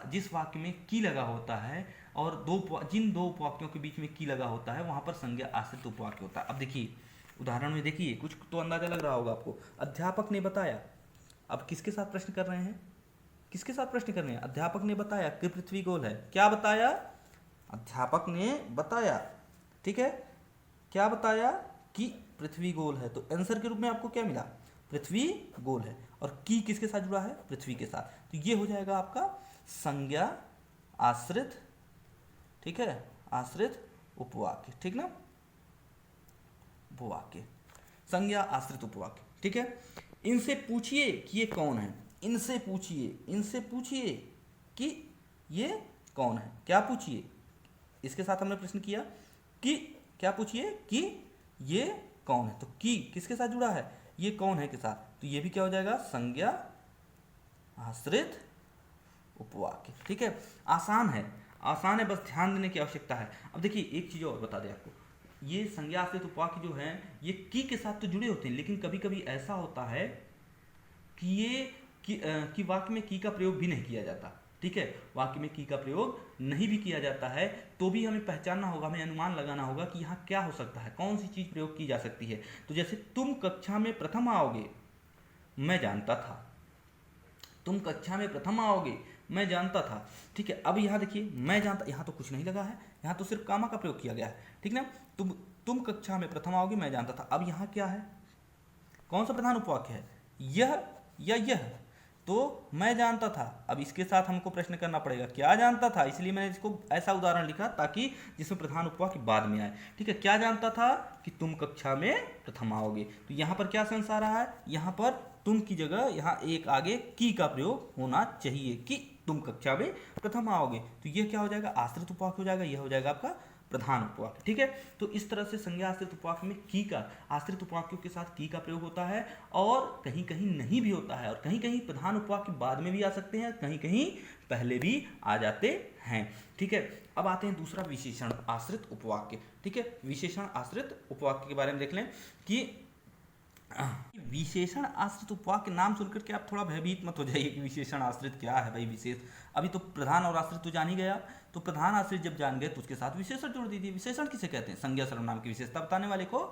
जिस वाक्य में की लगा होता है और जिन दो उपवाक्यों के बीच में की लगा होता है वहां पर संज्ञा आश्रित उपवाक्य होता है। अब देखिए उदाहरण में, देखिए कुछ तो अंदाजा लग रहा होगा आपको। अध्यापक ने बताया, अब किसके साथ प्रश्न कर रहे हैं, किसके साथ प्रश्न कर रहे हैं? अध्यापक ने बताया कि पृथ्वी गोल है। क्या बताया? अध्यापक ने बताया, ठीक है, क्या बताया? कि पृथ्वी गोल है। तो आंसर के रूप में आपको क्या मिला? पृथ्वी गोल है। और की किसके साथ जुड़ा है? पृथ्वी के साथ। तो ये हो जाएगा आपका संज्ञा आश्रित, ठीक है, आश्रित उपवाक्य, ठीक ना, उपवाक्य, संज्ञा आश्रित उपवाक्य, ठीक है। इनसे पूछिए कि ये कौन है, इनसे पूछिए कि ये कौन है। क्या पूछिए? इसके साथ हमने प्रश्न किया कि क्या पूछिए कि ये कौन है। तो की किसके साथ जुड़ा है? ये कौन है के साथ। तो ये भी क्या हो जाएगा? संज्ञा आश्रित उपवाक्य, ठीक है। आसान है, आसान है, बस ध्यान देने की आवश्यकता है। अब देखिए एक चीज और बता दें आपको, ये संज्ञा आश्रित उपवाक्य जो है ये की के साथ तो जुड़े होते हैं, लेकिन कभी कभी ऐसा होता है कि कि वाक्य में की का प्रयोग भी नहीं किया जाता, ठीक है। वाक्य में की का प्रयोग नहीं भी किया जाता है तो भी हमें पहचानना होगा, हमें अनुमान लगाना होगा कि यहाँ क्या हो सकता है, कौन सी चीज प्रयोग की जा सकती है। तो जैसे तुम कक्षा में प्रथम आओगे, मैं जानता था। तुम कक्षा में प्रथम आओगे, मैं जानता था, ठीक है। अब यहाँ देखिए मैं जानता, यहाँ तो कुछ नहीं लगा है, यहाँ तो सिर्फ कामा का प्रयोग किया गया है, ठीक ना। तुम कक्षा में प्रथम आओगे, मैं जानता था। अब यहाँ क्या है? कौन सा प्रधान उपवाक्य है? यह या यह। तो मैं जानता था, अब इसके साथ हमको प्रश्न करना पड़ेगा क्या जानता था, इसलिए मैंने इसको ऐसा उदाहरण लिखा ताकि जिसमें प्रधान उपवाक्य बाद में आए, ठीक है। क्या जानता था? कि तुम कक्षा में प्रथम आओगे। तो यहाँ पर क्या सेंस आ रहा है? यहाँ पर तुम की जगह यहाँ एक आगे की का प्रयोग होना चाहिए कि तुम कक्षा में प्रथम आओगे। तो ये क्या हो जाएगा? आश्रित उपवाक्य हो जाएगा, यह हो जाएगा आपका प्रधान उपवाक्य, ठीक है। तो इस तरह से संज्ञा आश्रित उपवाक्य में की का, आश्रित उपवाक्यों के साथ की का प्रयोग होता है और कहीं कहीं नहीं भी होता है, और कहीं कहीं प्रधान उपवाक्य बाद में भी आ सकते हैं, कहीं कहीं पहले भी आ जाते हैं, ठीक है। अब आते हैं दूसरा विशेषण आश्रित उपवाक्य, ठीक है। विशेषण आश्रित उपवाक्य के बारे में देख लें कि विशेषण आश्रित उपवाक्य नाम सुनकर के आप थोड़ा भयभीत मत हो जाइए कि विशेषण आश्रित क्या है भाई। विशेष अभी तो प्रधान और आश्रित तो जान ही गया, तो प्रधान आश्रित जब जान गए तो उसके साथ विशेषण जोड़ दीजिए। विशेषण किसे कहते हैं? संज्ञा सर्वनाम की विशेषता बताने वाले को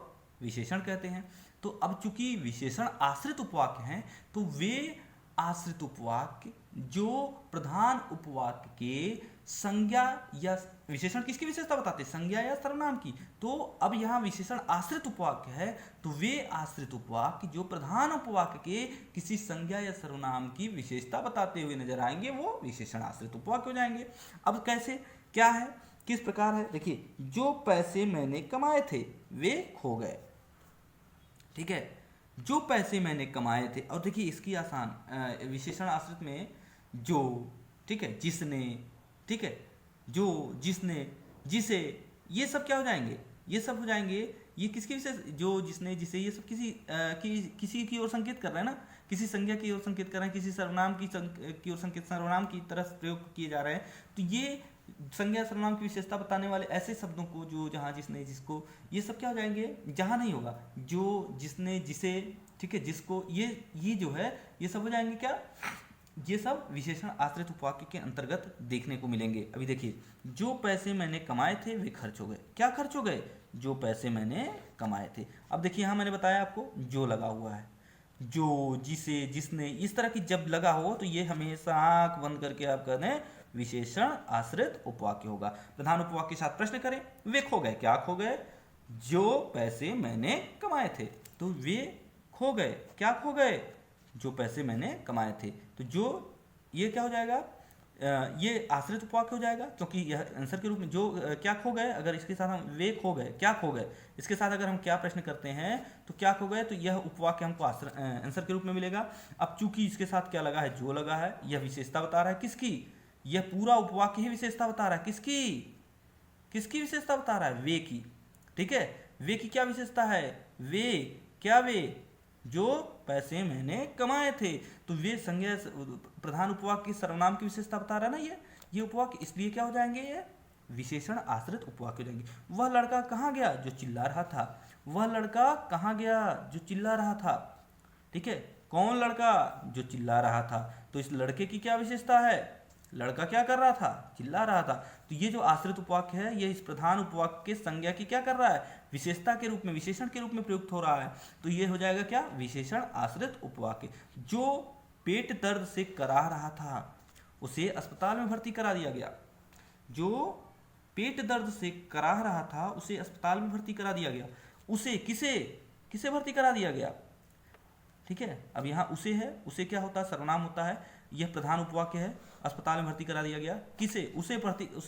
विशेषण कहते हैं। तो अब चूंकि विशेषण आश्रित उपवाक्य हैं तो वे आश्रित उपवाक्य जो प्रधान उपवाक्य के संज्ञा या विशेषण किसकी विशेषता बताते हैं? संज्ञा या सर्वनाम की। तो अब यहाँ विशेषण आश्रित उपवाक्य है तो वे आश्रित उपवाक्य जो प्रधान उपवाक्य के किसी संज्ञा या सर्वनाम की विशेषता बताते हुए नजर आएंगे वो विशेषण आश्रित उपवाक्य हो जाएंगे। अब कैसे, क्या है, किस प्रकार है? देखिए, जो पैसे मैंने कमाए थे वे खो गए, ठीक है। जो पैसे मैंने कमाए थे, और देखिए इसकी आसान विशेषण आश्रित में जो, ठीक है, जिसने, ठीक है, जो, जिसने, जिसे, ये सब क्या हो जाएंगे? ये सब हो जाएंगे, ये किसकी विशेष, जो, जिसने, जिसे, ये सब किसी की ओर संकेत कर रहे हैं ना, किसी संज्ञा की ओर संकेत कर रहे हैं, किसी सर्वनाम की ओर संकेत, सर्वनाम की तरह प्रयोग किए जा रहे हैं। तो ये संज्ञा सर्वनाम की विशेषता बताने वाले ऐसे शब्दों को जो, जहाँ, जिसने, जिसको, ये सब क्या हो जाएंगे? जहाँ नहीं होगा, जो, जिसने, जिसे, ठीक है, जिसको, ये जो है ये सब हो जाएंगे क्या? ये सब विशेषण आश्रित उपवाक्य के अंतर्गत देखने को मिलेंगे। अभी देखिए, जो पैसे मैंने कमाए थे वे खर्च हो गए। क्या खर्च हो गए? जो पैसे मैंने कमाए थे। अब देखिए यहाँ मैंने बताया आपको जो लगा हुआ है, जो, जिसे, जिसने, इस तरह की जब लगा हो तो ये हमेशा आंख बंद करके आप कह दें विशेषण आश्रित उपवाक्य होगा। प्रधान उपवाक्य के साथ प्रश्न करें, वे खो गए। क्या खो गए? जो पैसे मैंने कमाए थे। तो वे खो गए, क्या खो गए? जो पैसे मैंने कमाए थे। तो जो, ये क्या हो जाएगा? ये आश्रित उपवाक्य हो जाएगा क्योंकि यह आंसर के रूप में जो, क्या खो गए, अगर इसके साथ हम वे खो गए, क्या खो गए, इसके साथ अगर हम क्या प्रश्न करते हैं तो क्या खो गए, तो यह उपवाक्य हमको आंसर के रूप में मिलेगा। अब चूंकि इसके साथ क्या लगा है? जो लगा है, यह विशेषता बता रहा है किसकी? यह पूरा उपवाक्य ही विशेषता बता रहा है किसकी? किसकी विशेषता बता रहा है? वे की, ठीक है। वे की क्या विशेषता है? वे, क्या वे? जो पैसे मैंने कमाए थे। तो वे संज्ञा प्रधान उपवाक्य की सर्वनाम की विशेषता बता रहा है ना ये उपवाक्य, इसलिए क्या हो जाएंगे? ये विशेषण आश्रित उपवाक्य हो जाएंगे। वह लड़का कहाँ गया? जो चिल्ला रहा था। वह लड़का कहाँ गया? जो चिल्ला रहा था, ठीक है। कौन लड़का? जो चिल्ला रहा था। तो इस लड़के की क्या विशेषता है? लड़का क्या कर रहा था? चिल्ला रहा था। तो ये जो आश्रित उपवाक्य है ये इस प्रधान उपवाक्य के संज्ञा की क्या कर रहा है? विशेषता के रूप में, विशेषण के रूप में प्रयुक्त हो रहा है। तो ये हो जाएगा क्या? विशेषण आश्रित उपवाक्य। जो पेट दर्द से कराह रहा था उसे अस्पताल में भर्ती करा दिया गया। जो पेट दर्द से कराह रहा था उसे अस्पताल में भर्ती करा दिया गया। उसे किसे किसे भर्ती करा दिया गया? ठीक है, अब यहाँ उसे है, उसे क्या होता है? सर्वनाम होता है। यह प्रधान उपवाक्य है। अस्पताल में भर्ती करा दिया गया। किसे? उसे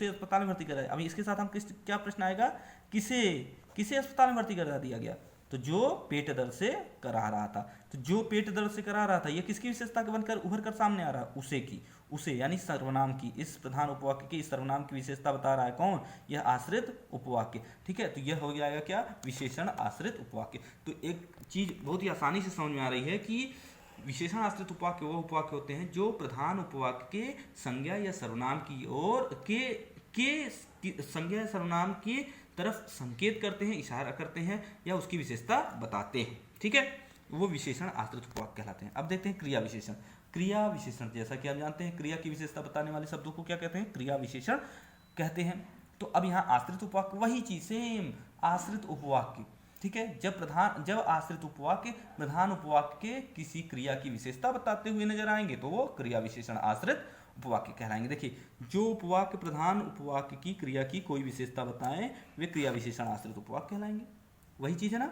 अस्पताल में भर्ती करा। अभी इसके साथ हम क्या प्रश्न आएगा? किसे किसे अस्पताल में भर्ती करा दिया गया? तो जो पेट दर्द से करा रहा था। तो जो पेट दर्द से करा रहा था यह किसकी विशेषता बनकर उभर कर सामने आ रहा है? उसे की, उसे यानी सर्वनाम की। इस प्रधान उपवाक्य की इस सर्वनाम की विशेषता बता रहा है कौन? यह आश्रित उपवाक्य। ठीक है, तो यह हो जाएगा क्या? विशेषण आश्रित उपवाक्य। तो एक चीज बहुत ही आसानी से समझ में आ रही है कि विशेषण आश्रित उपवाक्य वो उपवाक्य होते हैं जो प्रधान उपवाक्य के संज्ञा या सर्वनाम की ओर के संज्ञा या सर्वनाम की तरफ संकेत करते हैं, इशारा करते हैं या उसकी विशेषता बताते हैं। ठीक है, वो विशेषण आश्रित उपवाक्य कहलाते हैं। अब देखते हैं क्रिया विशेषण। क्रिया विशेषण, जैसा कि आप जानते हैं, क्रिया की विशेषता बताने वाले शब्दों को क्या कहते हैं? क्रिया विशेषण कहते हैं। तो अब यहाँ आश्रित उपवाक्य वही चीज, सेम आश्रित उपवाक्य। ठीक है, जब आश्रित उपवाक्य प्रधान उपवाक्य के किसी क्रिया की विशेषता बताते हुए नजर आएंगे तो वो क्रिया विशेषण आश्रित उपवाक्य कहलाएंगे। देखिए, जो उपवाक्य प्रधान उपवाक्य की क्रिया की कोई विशेषता बताएं वे क्रिया विशेषण आश्रित उपवाक्य कहलाएंगे। वही चीज है ना।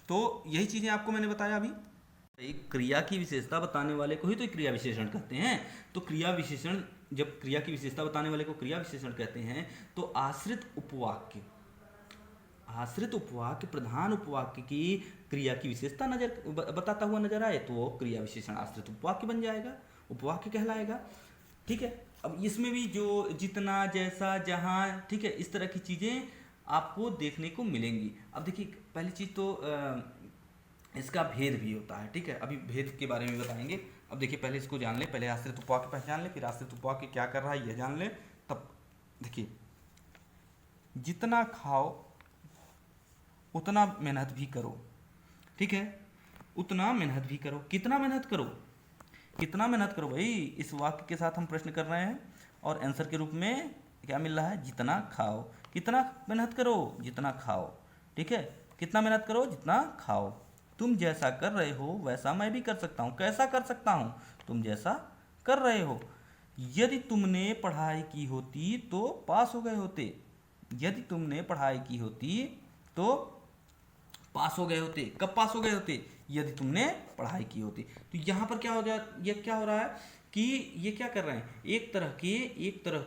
तो यही चीजें आपको मैंने बताया अभी। एक क्रिया की विशेषता बताने वाले को ही तो क्रिया विशेषण कहते हैं। तो क्रिया विशेषण, जब क्रिया की विशेषता बताने वाले को क्रिया विशेषण कहते हैं तो आश्रित उपवाक्य प्रधान उपवाक्य की क्रिया की विशेषता बताता हुआ नजर आए तो वो क्रिया विशेषण आश्रित उपवाक्य बन जाएगा, उपवाक्य कहलाएगा। ठीक है, अब इसमें भी जो जितना, जैसा, जहां, ठीक है, इस तरह की चीजें आपको देखने को मिलेंगी। अब देखिए, पहली चीज तो इसका भेद भी होता है। ठीक है, अभी भेद के बारे में बताएंगे। अब देखिए, पहले इसको जान ले, पहले आश्रित उपवाक्य पहचान ले, फिर आश्रित उपवाक्य क्या कर रहा है यह जान ले। तब देखिए, जितना खाओ उतना मेहनत भी करो। ठीक है, उतना मेहनत भी करो। कितना मेहनत करो? कितना मेहनत करो भाई। इस वाक्य के साथ हम प्रश्न कर रहे हैं और आंसर के रूप में क्या मिल रहा है? जितना खाओ। कितना मेहनत करो? जितना खाओ। ठीक है, कितना मेहनत करो? जितना खाओ। तुम जैसा कर रहे हो वैसा मैं भी कर सकता हूँ। कैसा कर सकता हूँ? तुम जैसा कर रहे हो। यदि तुमने पढ़ाई की होती तो पास हो गए होते। यदि तुमने पढ़ाई की होती तो पास हो गए होते। कब पास हो गए होते? यदि तुमने पढ़ाई की होती। तो यहाँ पर क्या हो जाए, ये क्या हो रहा है कि ये क्या कर रहे हैं? एक तरह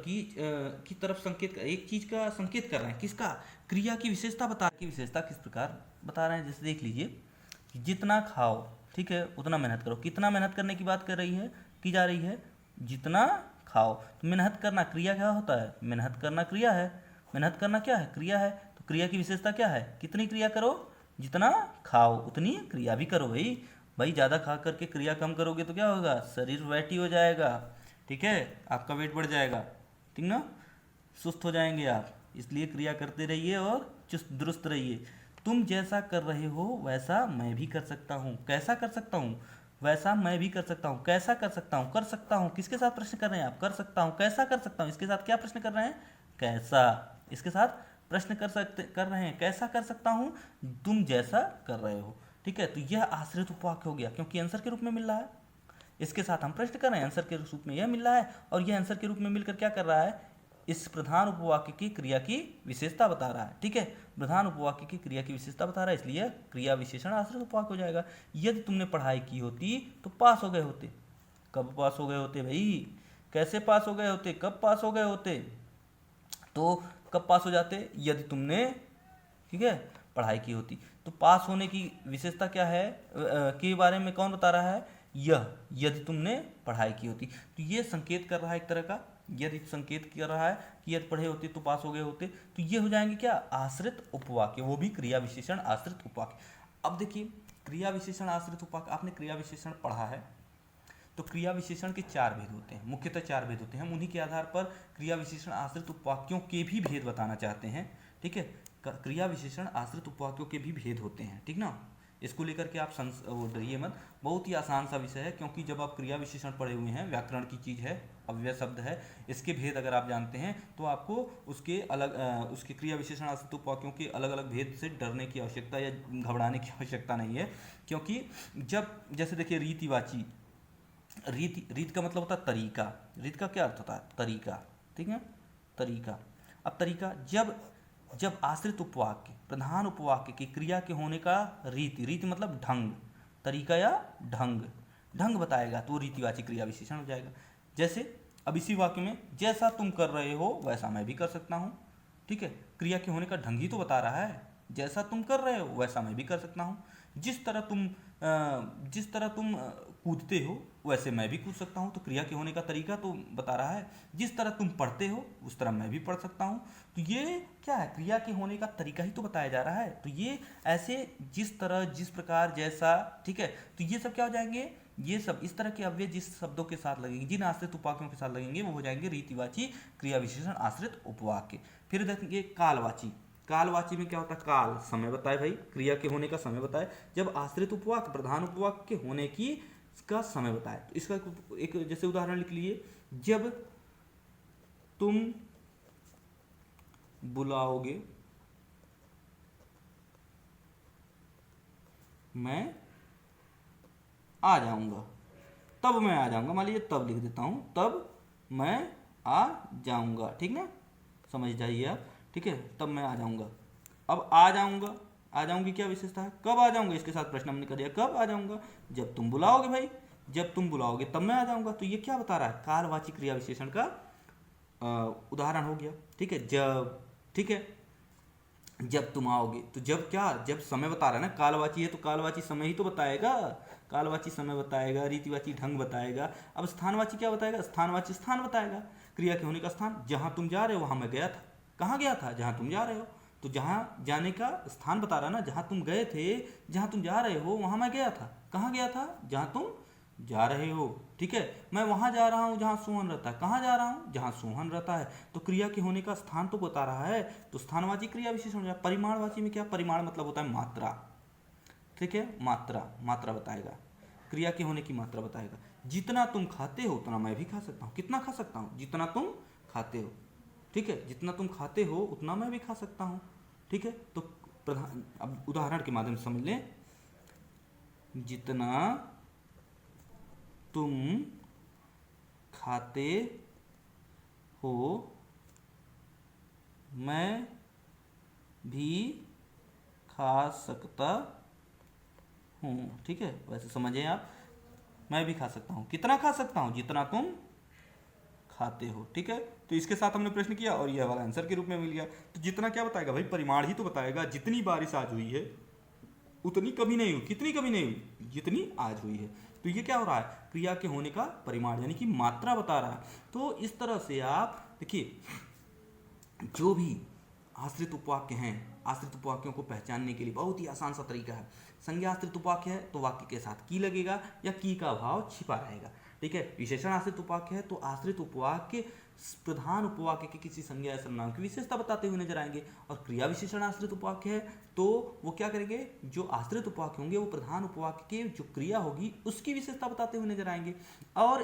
की तरफ संकेत, एक चीज का संकेत कर रहे हैं। किसका? क्रिया की विशेषता बता। की विशेषता किस प्रकार बता रहे हैं? जैसे देख लीजिए, जितना खाओ, ठीक है, उतना मेहनत करो। कितना मेहनत करने की बात कर रही है, की जा रही है? जितना खाओ। तो मेहनत करना क्रिया क्या होता है? मेहनत करना क्रिया है। मेहनत करना क्या है? क्रिया है। तो क्रिया की विशेषता क्या है? कितनी क्रिया करो? जितना खाओ उतनी क्रिया भी करो। भाई ज़्यादा खा करके क्रिया कम करोगे तो क्या होगा? शरीर वैटी हो जाएगा। ठीक है, आपका वेट बढ़ जाएगा। ठीक ना, सुस्त हो जाएंगे आप। इसलिए क्रिया करते रहिए और चुस्त दुरुस्त रहिए। तुम जैसा कर रहे हो वैसा मैं भी कर सकता हूँ। कैसा कर सकता हूँ? वैसा मैं भी कर सकता हूँ। कैसा कर सकता हूँ? कर सकता हूँ। किसके साथ प्रश्न कर रहे हैं आप? कर सकता हूँ। कैसा कर सकता हूँ? इसके साथ क्या प्रश्न कर रहे हैं? कैसा। इसके साथ प्रश्न कर रहे हैं। कैसा कर सकता हूं? तुम जैसा कर रहे हो। ठीक है, तो यह आश्रित उपवाक्य हो गया क्योंकि आंसर के रूप में मिल रहा है। इसके साथ हम प्रश्न कर रहे हैं, आंसर के रूप में यह मिल रहा है और यह आंसर के रूप में मिलकर क्या कर रहा है? इस प्रधान उपवाक्य की क्रिया की विशेषता बता रहा है। ठीक है, प्रधान उपवाक्य की क्रिया की विशेषता बता रहा है, इसलिए क्रिया विशेषण आश्रित उपवाक्य हो जाएगा। यदि तुमने पढ़ाई की होती तो पास हो गए होते। कब पास हो गए होते भाई? कैसे पास हो गए होते? कब पास हो गए होते? तो कब पास हो जाते? यदि तुमने, ठीक है, पढ़ाई की होती। तो पास होने की विशेषता क्या है के बारे में कौन बता रहा है? यह, यदि तुमने पढ़ाई की होती। तो ये संकेत कर रहा है एक तरह का, यदि संकेत कर रहा है कि यदि पढ़े होते तो पास हो गए होते। तो ये हो जाएंगे क्या? आश्रित उपवाक्य, वो भी क्रिया विशेषण आश्रित उपवाक्य। अब देखिए, क्रिया विशेषण आश्रित उपवाक्य, आपने क्रिया विशेषण पढ़ा है तो क्रिया विशेषण के चार भेद होते हैं, मुख्यतः चार भेद होते हैं। हम उन्हीं के आधार पर क्रिया विशेषण आश्रित उपवाक्यों के भी भेद बताना चाहते हैं। ठीक है, क्रिया विशेषण आश्रित उपवाक्यों के भी भेद होते हैं। ठीक ना, इसको लेकर के आप वो डरिए मत, बहुत ही आसान सा विषय है, क्योंकि जब आप क्रिया विशेषण पढ़े हुए हैं, व्याकरण की चीज़ है, अव्यय शब्द है, इसके भेद अगर आप जानते हैं तो आपको उसके अलग उसके क्रिया विशेषण आश्रित उपवाक्यों के अलग अलग भेद से डरने की आवश्यकता या घबराने की आवश्यकता नहीं है। क्योंकि जब जैसे देखिए रीतिवाची, रीत का मतलब होता है तरीका, रीत का क्या अर्थ होता है? तरीका, ठीक है, तरीका। अब तरीका जब आश्रित उपवाक्य प्रधान उपवाक्य की क्रिया के होने का रीति मतलब ढंग, तरीका या ढंग बताएगा तो रीतिवाची क्रिया विशेषण हो जाएगा। जैसे अब इसी वाक्य में जैसा तुम कर रहे हो वैसा मैं भी कर सकता हूँ, ठीक है, क्रिया के होने का ढंग ही तो बता रहा है। जैसा तुम कर रहे हो वैसा मैं भी कर सकता हूँ। जिस तरह तुम कूदते हो वैसे मैं भी कूद सकता हूँ, तो क्रिया के होने का तरीका तो बता रहा है। जिस तरह तुम पढ़ते हो उस तरह मैं भी पढ़ सकता हूँ, तो ये क्या है? क्रिया के होने का तरीका ही तो बताया जा रहा है। तो ये ऐसे जिस तरह, जिस प्रकार, जैसा, ठीक है, तो ये सब क्या हो जाएंगे? ये सब इस तरह के अव्यय जिस शब्दों के साथ लगेंगे, जिन आश्रित उपवाक्यों के साथ लगेंगे, वो हो जाएंगे रीतिवाची क्रिया विशेषण आश्रित उपवाक्य। फिर देखेंगे कालवाची। कालवाची में क्या होता है? काल, समय बताए भाई, क्रिया के होने का समय बताए। जब आश्रित उपवाक्य प्रधान उपवाक्य के होने की का समय बताए, तो इसका एक जैसे उदाहरण लिख लिए, जब तुम बुलाओगे मैं आ जाऊंगा, तब मैं आ जाऊंगा, मान लीजिए तब लिख देता हूं, तब मैं आ जाऊंगा, ठीक ना, समझ जाइए आप, ठीक है, तब मैं आ जाऊंगा। अब आ जाऊंगा, आ जाऊंगी क्या विशेषता है? कब आ जाऊंगा, इसके साथ प्रश्न हमने कर दिया, कब आ जाऊंगा? जब तुम बुलाओगे भाई, जब तुम बुलाओगे तब मैं आ जाऊंगा। तो ये क्या बता रहा है? कालवाची क्रिया विशेषण का उदाहरण हो गया, ठीक है। जब, ठीक है, जब तुम आओगे, तो जब क्या? जब समय बता रहा है ना, कालवाची है तो कालवाची समय ही तो बताएगा, कालवाची समय बताएगा, रीतिवाची ढंग बताएगा। अब स्थानवाची क्या बताएगा? स्थानवाची स्थान बताएगा, क्रिया के होने का स्थान। जहां तुम जा रहे हो वहां मैं गया था। कहाँ गया था? जहां तुम जा रहे हो, तो जहां जाने का स्थान बता रहा है ना, जहां तुम गए थे, जहां तुम जा रहे हो वहां मैं गया था। कहाँ गया था? जहां तुम जा रहे हो, ठीक है। मैं वहां जा रहा हूं जहां सोहन रहता है। कहाँ जा रहा हूं? जहां सोहन रहता है। तो क्रिया के होने का स्थान तो बता रहा है, तो स्थानवाची क्रिया विशेषण हो जाए। परिमाणवाची में क्या? परिमाण मतलब होता है मात्रा, ठीक है, मात्रा बताएगा, क्रिया के होने की मात्रा बताएगा। जितना तुम खाते हो उतना मैं भी खा सकता हूँ। कितना खा सकता हूँ? जितना तुम खाते हो, ठीक है, जितना तुम खाते हो उतना मैं भी खा सकता हूँ, ठीक है। तो प्रधान, अब उदाहरण के माध्यम से समझ लें, जितना तुम खाते हो मैं भी खा सकता हूँ, ठीक है। वैसे समझें आप, मैं भी खा सकता हूँ। कितना खा सकता हूँ? जितना तुम खाते हो, ठीक है। तो इसके साथ हमने प्रश्न किया और यह वाला आंसर के रूप में मिल गया। तो जितना क्या बताएगा भाई? परिमाण ही तो बताएगा। जितनी बारिश आज हुई है उतनी कभी नहीं हुई। कितनी कभी नहीं हुई? जितनी आज हुई है। तो ये क्या हो रहा है? क्रिया के होने का परिमाण यानी कि मात्रा बता रहा है। तो इस तरह से आप देखिए, जो भी आश्रित उपवाक्य हैं, आश्रित उपवाक्यों को पहचानने के लिए बहुत ही आसान सा तरीका है। संज्ञा आश्रित उपवाक्य है तो वाक्य के साथ की लगेगा या की का भाव छिपा रहेगा, ठीक है। विशेषण आश्रित उपवाक्य है तो आश्रित उपवाक्य प्रधान उपवाक्य के किसी संज्ञा या सर्वनाम की विशेषता बताते हुए नजर आएंगे। और क्रिया विशेषण आश्रित उपवाक्य है तो वो क्या करेंगे? जो आश्रित उपवाक्य होंगे वो प्रधान उपवाक्य के जो क्रिया होगी उसकी विशेषता बताते हुए नजर आएंगे और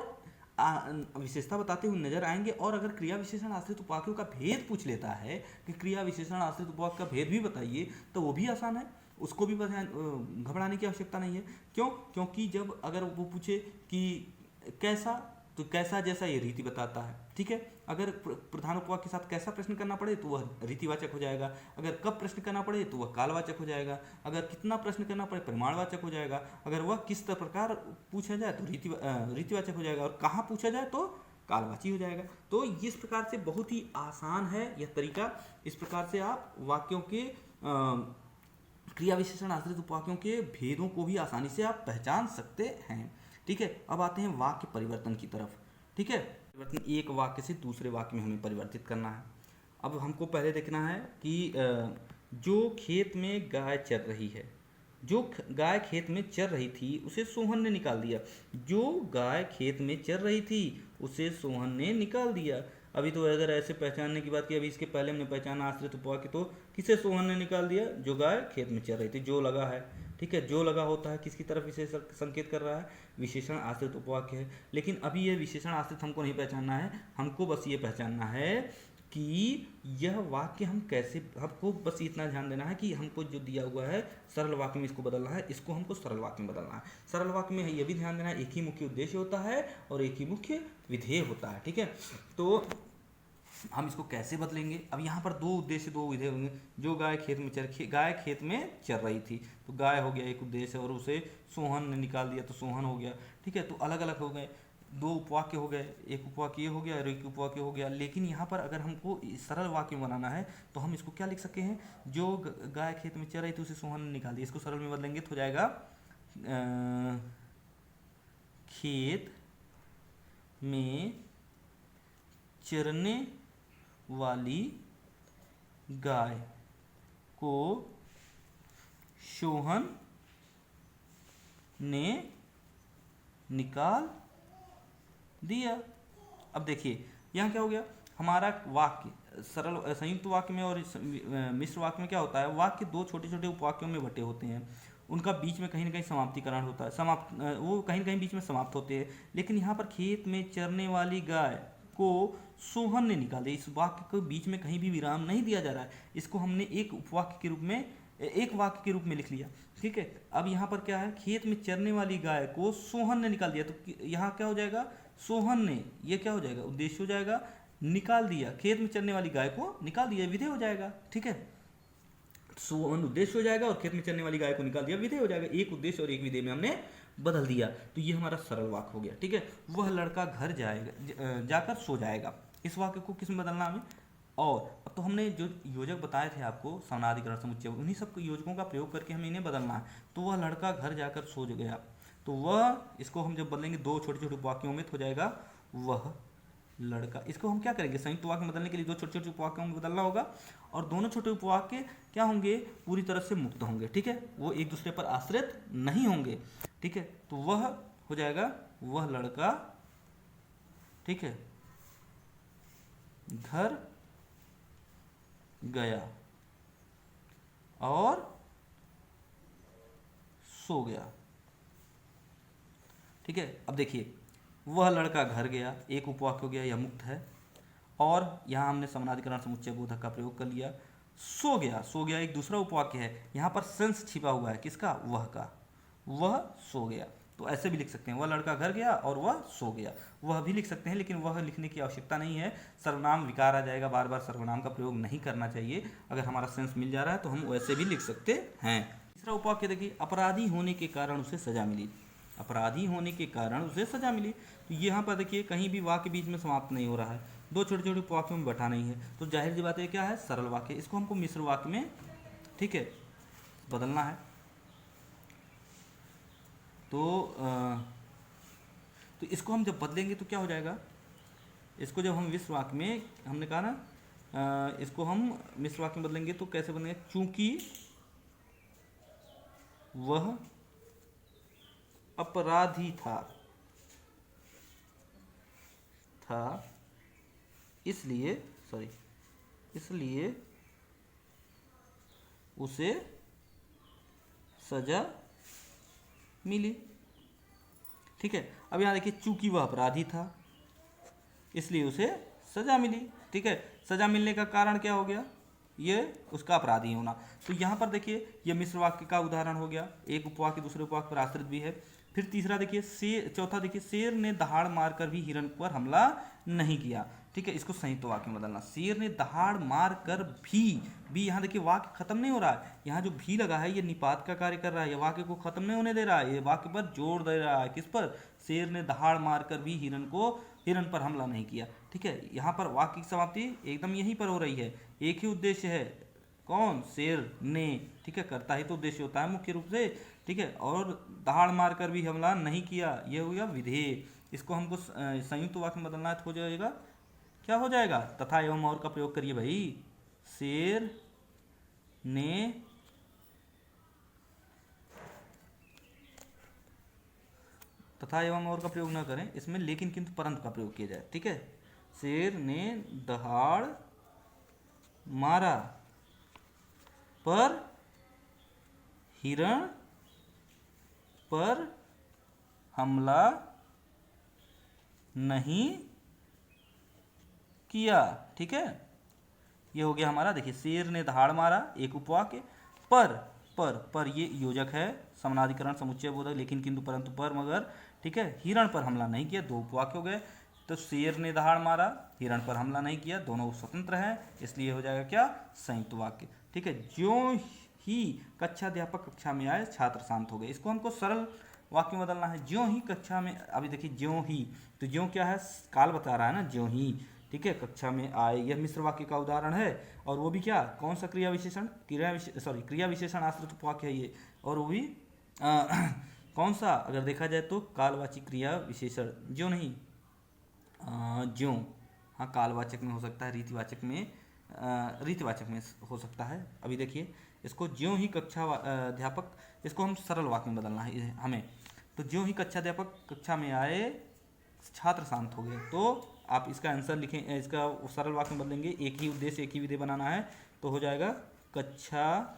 विशेषता बताते हुए नजर आएंगे। और अगर क्रिया विशेषण आश्रित उपवाक्यों का भेद पूछ लेता है कि क्रिया विशेषण आश्रित उपवाक्य का भेद भी बताइए, तो वो भी आसान है, उसको भी घबराने की आवश्यकता नहीं है। क्यों? क्योंकि जब अगर वो पूछे कि कैसा, तो कैसा जैसा ये रीति बताता है, ठीक है। अगर प्रधान उपवाक्य के साथ कैसा प्रश्न करना पड़े तो वह रीतिवाचक हो जाएगा। अगर कब प्रश्न करना पड़े तो वह कालवाचक हो जाएगा। अगर कितना प्रश्न करना पड़े परिमाणवाचक हो जाएगा। अगर वह किस प्रकार पूछा जाए तो रीतिवाचक हो जाएगा। और कहाँ पूछा जाए तो कालवाची हो जाएगा। तो इस प्रकार से बहुत ही आसान है यह तरीका। इस प्रकार से आप वाक्यों के क्रिया विशेषण आश्रित उपवाक्यों के भेदों को भी आसानी से आप पहचान सकते हैं, ठीक है। अब आते हैं वाक्य परिवर्तन की तरफ, ठीक है। परिवर्तन एक वाक्य से दूसरे वाक्य में हमें परिवर्तित करना है। अब हमको पहले देखना है कि जो खेत में गाय चर रही है, जो गाय खेत में चर रही थी उसे सोहन ने निकाल दिया। जो गाय खेत में चर रही थी उसे सोहन ने निकाल दिया। अभी तो अगर ऐसे पहचानने की बात की, अभी इसके पहले हमने पहचाना आश्रित उपवाक्य, तो किसे सोहन ने निकाल दिया? जो गाय खेत में चर रही थी, जो लगा है, ठीक है, जो लगा होता है किसकी तरफ विशेष संकेत कर रहा है, विशेषण आश्रित उपवाक्य है। लेकिन अभी ये विशेषण आश्रित हमको नहीं पहचानना है, हमको बस ये पहचानना है कि यह वाक्य हम कैसे, हमको बस इतना ध्यान देना है कि हमको जो दिया हुआ है सरल वाक्य में इसको बदलना है, इसको हमको सरल वाक्य में बदलना है। सरल वाक्य में ये भी ध्यान देना है एक ही मुख्य उद्देश्य होता है और एक ही मुख्य विधेय होता है। ठीक है, तो हम इसको कैसे बदलेंगे। अब यहाँ पर दो उद्देश्य दो विधेय होंगे। जो गाय खेत में चर रही थी, तो गाय हो गया एक उद्देश्य, और उसे सोहन ने निकाल दिया तो सोहन हो गया। ठीक है, तो अलग अलग हो गए, दो उपवाक्य हो गए, एक उपवाक्य ये हो गया और एक उपवाक्य हो गया। लेकिन यहाँ पर अगर हमको सरल वाक्य बनाना है तो हम इसको क्या लिख सकते हैं, जो गाय खेत में चर रही थी उसे सोहन ने निकाल दिया, इसको सरल में बदलेंगे तो हो जाएगा खेत में चरने वाली गाय को सोहन ने निकाल दिया। अब देखिए यहाँ क्या हो गया, हमारा वाक्य सरल संयुक्त वाक्य में और मिश्र वाक्य में क्या होता है, वाक्य दो छोटे छोटे उपवाक्यों में बटे होते हैं, उनका बीच में कहीं ना कहीं समाप्तिकरण होता है, वो कहीं ना कहीं बीच में समाप्त होते हैं। लेकिन यहाँ पर खेत में चरने वाली गाय को सोहन ने निकाल दिया, इस वाक्य को बीच में कहीं भी विराम नहीं दिया जा रहा है, इसको हमने एक उपवाक्य के रूप में, एक वाक्य के रूप में लिख लिया। ठीक है, अब यहाँ पर क्या है, खेत में चरने वाली गाय को सोहन ने निकाल दिया, तो यहाँ क्या हो जाएगा, सोहन ने, ये क्या हो जाएगा, उद्देश्य हो जाएगा, निकाल दिया, खेत में चरने वाली गाय को निकाल दिया, विधेय हो जाएगा। ठीक है, सोहन उद्देश्य हो जाएगा और खेत में चरने वाली गाय को निकाल दिया, विधेय हो जाएगा। एक उद्देश्य और एक विधेय में हमने बदल दिया, तो ये हमारा सरल वाक्य हो गया। ठीक है, वह लड़का घर जाकर सो जाएगा, इस वाक्य को किस में बदलना हमें, और तो हमने जो योजक बताए थे आपको समानाधिकरण समुच्चय, उन्हीं सब योजकों का प्रयोग करके हमें इन्हें बदलना है। तो वह लड़का घर जाकर सो गया, तो वह, इसको हम जब बदलेंगे दो छोटे छोटे वाक्यों में तो हो जाएगा वह लड़का। इसको हम क्या करेंगे, संयुक्त वाक्य में बदलने के लिए दो छोटे छोटे उपवाक्यों में बदलना होगा, और दोनों छोटे उपवाक्य क्या होंगे, पूरी तरह से मुक्त होंगे। ठीक है, वो एक दूसरे पर आश्रित नहीं होंगे। ठीक है, तो वह हो जाएगा वह लड़का, ठीक है, घर गया और सो गया। ठीक है, अब देखिए वह लड़का घर गया, एक उपवाक्य हो गया, यह मुक्त है, और यहाँ हमने समानाधिकरण समुच्चय बोधक का प्रयोग कर लिया। सो गया एक दूसरा उपवाक्य है, यहाँ पर सेंस छिपा हुआ है, किसका, वह का, वह सो गया। तो ऐसे भी लिख सकते हैं, वह लड़का घर गया और वह सो गया, वह भी लिख सकते हैं, लेकिन वह लिखने की आवश्यकता नहीं है, सर्वनाम विकार आ जाएगा, बार बार सर्वनाम का प्रयोग नहीं करना चाहिए। अगर हमारा सेंस मिल जा रहा है तो हम वैसे भी लिख सकते हैं। तीसरा उपवाक्य देखिए, अपराधी होने के कारण उसे सजा मिली, अपराधी होने के कारण उसे सजा मिली। तो यहाँ पर देखिए कहीं भी वाक्य बीच में समाप्त नहीं हो रहा है, दो छोटे छोटे उपवाक्यों में बैठा नहीं है, तो जाहिर सी बात है क्या है, सरल वाक्य। इसको हमको मिश्र वाक्य में, ठीक है, बदलना है। तो इसको हम जब बदलेंगे तो क्या हो जाएगा, इसको जब हम मिश्र वाक्य में, हमने कहा ना, इसको हम मिश्र वाक्य में बदलेंगे तो कैसे बनेगा, चूंकि वह अपराधी था इसलिए उसे सजा मिली। ठीक है, अब यहाँ देखिए, चूंकि वह अपराधी था इसलिए उसे सजा मिली। ठीक है, सजा मिलने का कारण क्या हो गया, ये उसका अपराधी होना। तो यहाँ पर देखिए ये मिश्र वाक्य का उदाहरण हो गया, एक उपवाक्य दूसरे उपवाक्य पर आश्रित भी है। फिर तीसरा देखिए, चौथा देखिए, शेर ने दहाड़ मारकर भी हिरण पर हमला नहीं किया। ठीक है, इसको संयुक्त वाक्य में बदलना, शेर ने दहाड़ मार कर भी यहाँ देखिए वाक्य खत्म नहीं हो रहा है, यहाँ जो भी लगा है ये निपात का कार्य कर रहा है, ये वाक्य को खत्म नहीं होने दे रहा है, ये वाक्य पर जोर दे रहा है, किस पर, शेर ने दहाड़ मार कर भी हिरण पर हमला नहीं किया। ठीक है, यहाँ पर वाक्य की समाप्ति एकदम यहीं पर हो रही है, एक ही उद्देश्य है, कौन, शेर ने। ठीक है, करता ही तो उद्देश्य होता है मुख्य रूप से। ठीक है, और दहाड़ मार कर भी हमला नहीं किया, यह हो गया विधेय। इसको हमको संयुक्त वाक्य में बदलना है, हो जाएगा, क्या हो जाएगा, तथा एवं और का प्रयोग करिए भाई, शेर ने तथा एवं और का प्रयोग ना करें इसमें, लेकिन किंतु परंतु का प्रयोग किया जाए। ठीक है, शेर ने दहाड़ मारा पर हिरण पर हमला नहीं किया। ठीक है, ये हो गया हमारा। देखिए, शेर ने दहाड़ मारा, एक उपवाक्य। पर ये योजक है, समानाधिकरण समुच्चय बोधक, लेकिन किंतु परंतु पर मगर। ठीक है, हिरण पर हमला नहीं किया, दो उपवाक्य हो गए। तो शेर ने दहाड़ मारा, हिरण पर हमला नहीं किया, दोनों स्वतंत्र हैं, इसलिए हो जाएगा क्या, संयुक्त वाक्य। ठीक है, ज्यों ही कक्षाध्यापक कक्षा में आए छात्र शांत हो गए। इसको हमको सरल वाक्य में बदलना है। ज्यों ही कक्षा में, अभी देखिए ज्यों ही, तो ज्यों क्या है, काल बता रहा है ना, ज्यों ही। ठीक है, कक्षा में आए, यह मिश्र वाक्य का उदाहरण है। और वो भी क्या, कौन सा क्रिया विशेषण, क्रिया विशेषण आश्रित वाक्य है ये। और वो भी कौन सा, अगर देखा जाए तो कालवाची क्रिया विशेषण, ज्यों नहीं, ज्यों। हाँ, कालवाचक में हो सकता है, रीतिवाचक में हो सकता है। अभी देखिए, इसको ज्यों ही कक्षा अध्यापक, इसको हम सरल वाक्य में बदलना है हमें। तो ज्यों ही कक्षाध्यापक कक्षा में आए छात्र शांत हो गए। तो आप इसका आंसर लिखें, इसका सरल वाक्य में बदलेंगे, एक ही उद्देश्य एक ही विधेय बनाना है, तो हो जाएगा कक्षाध्यापक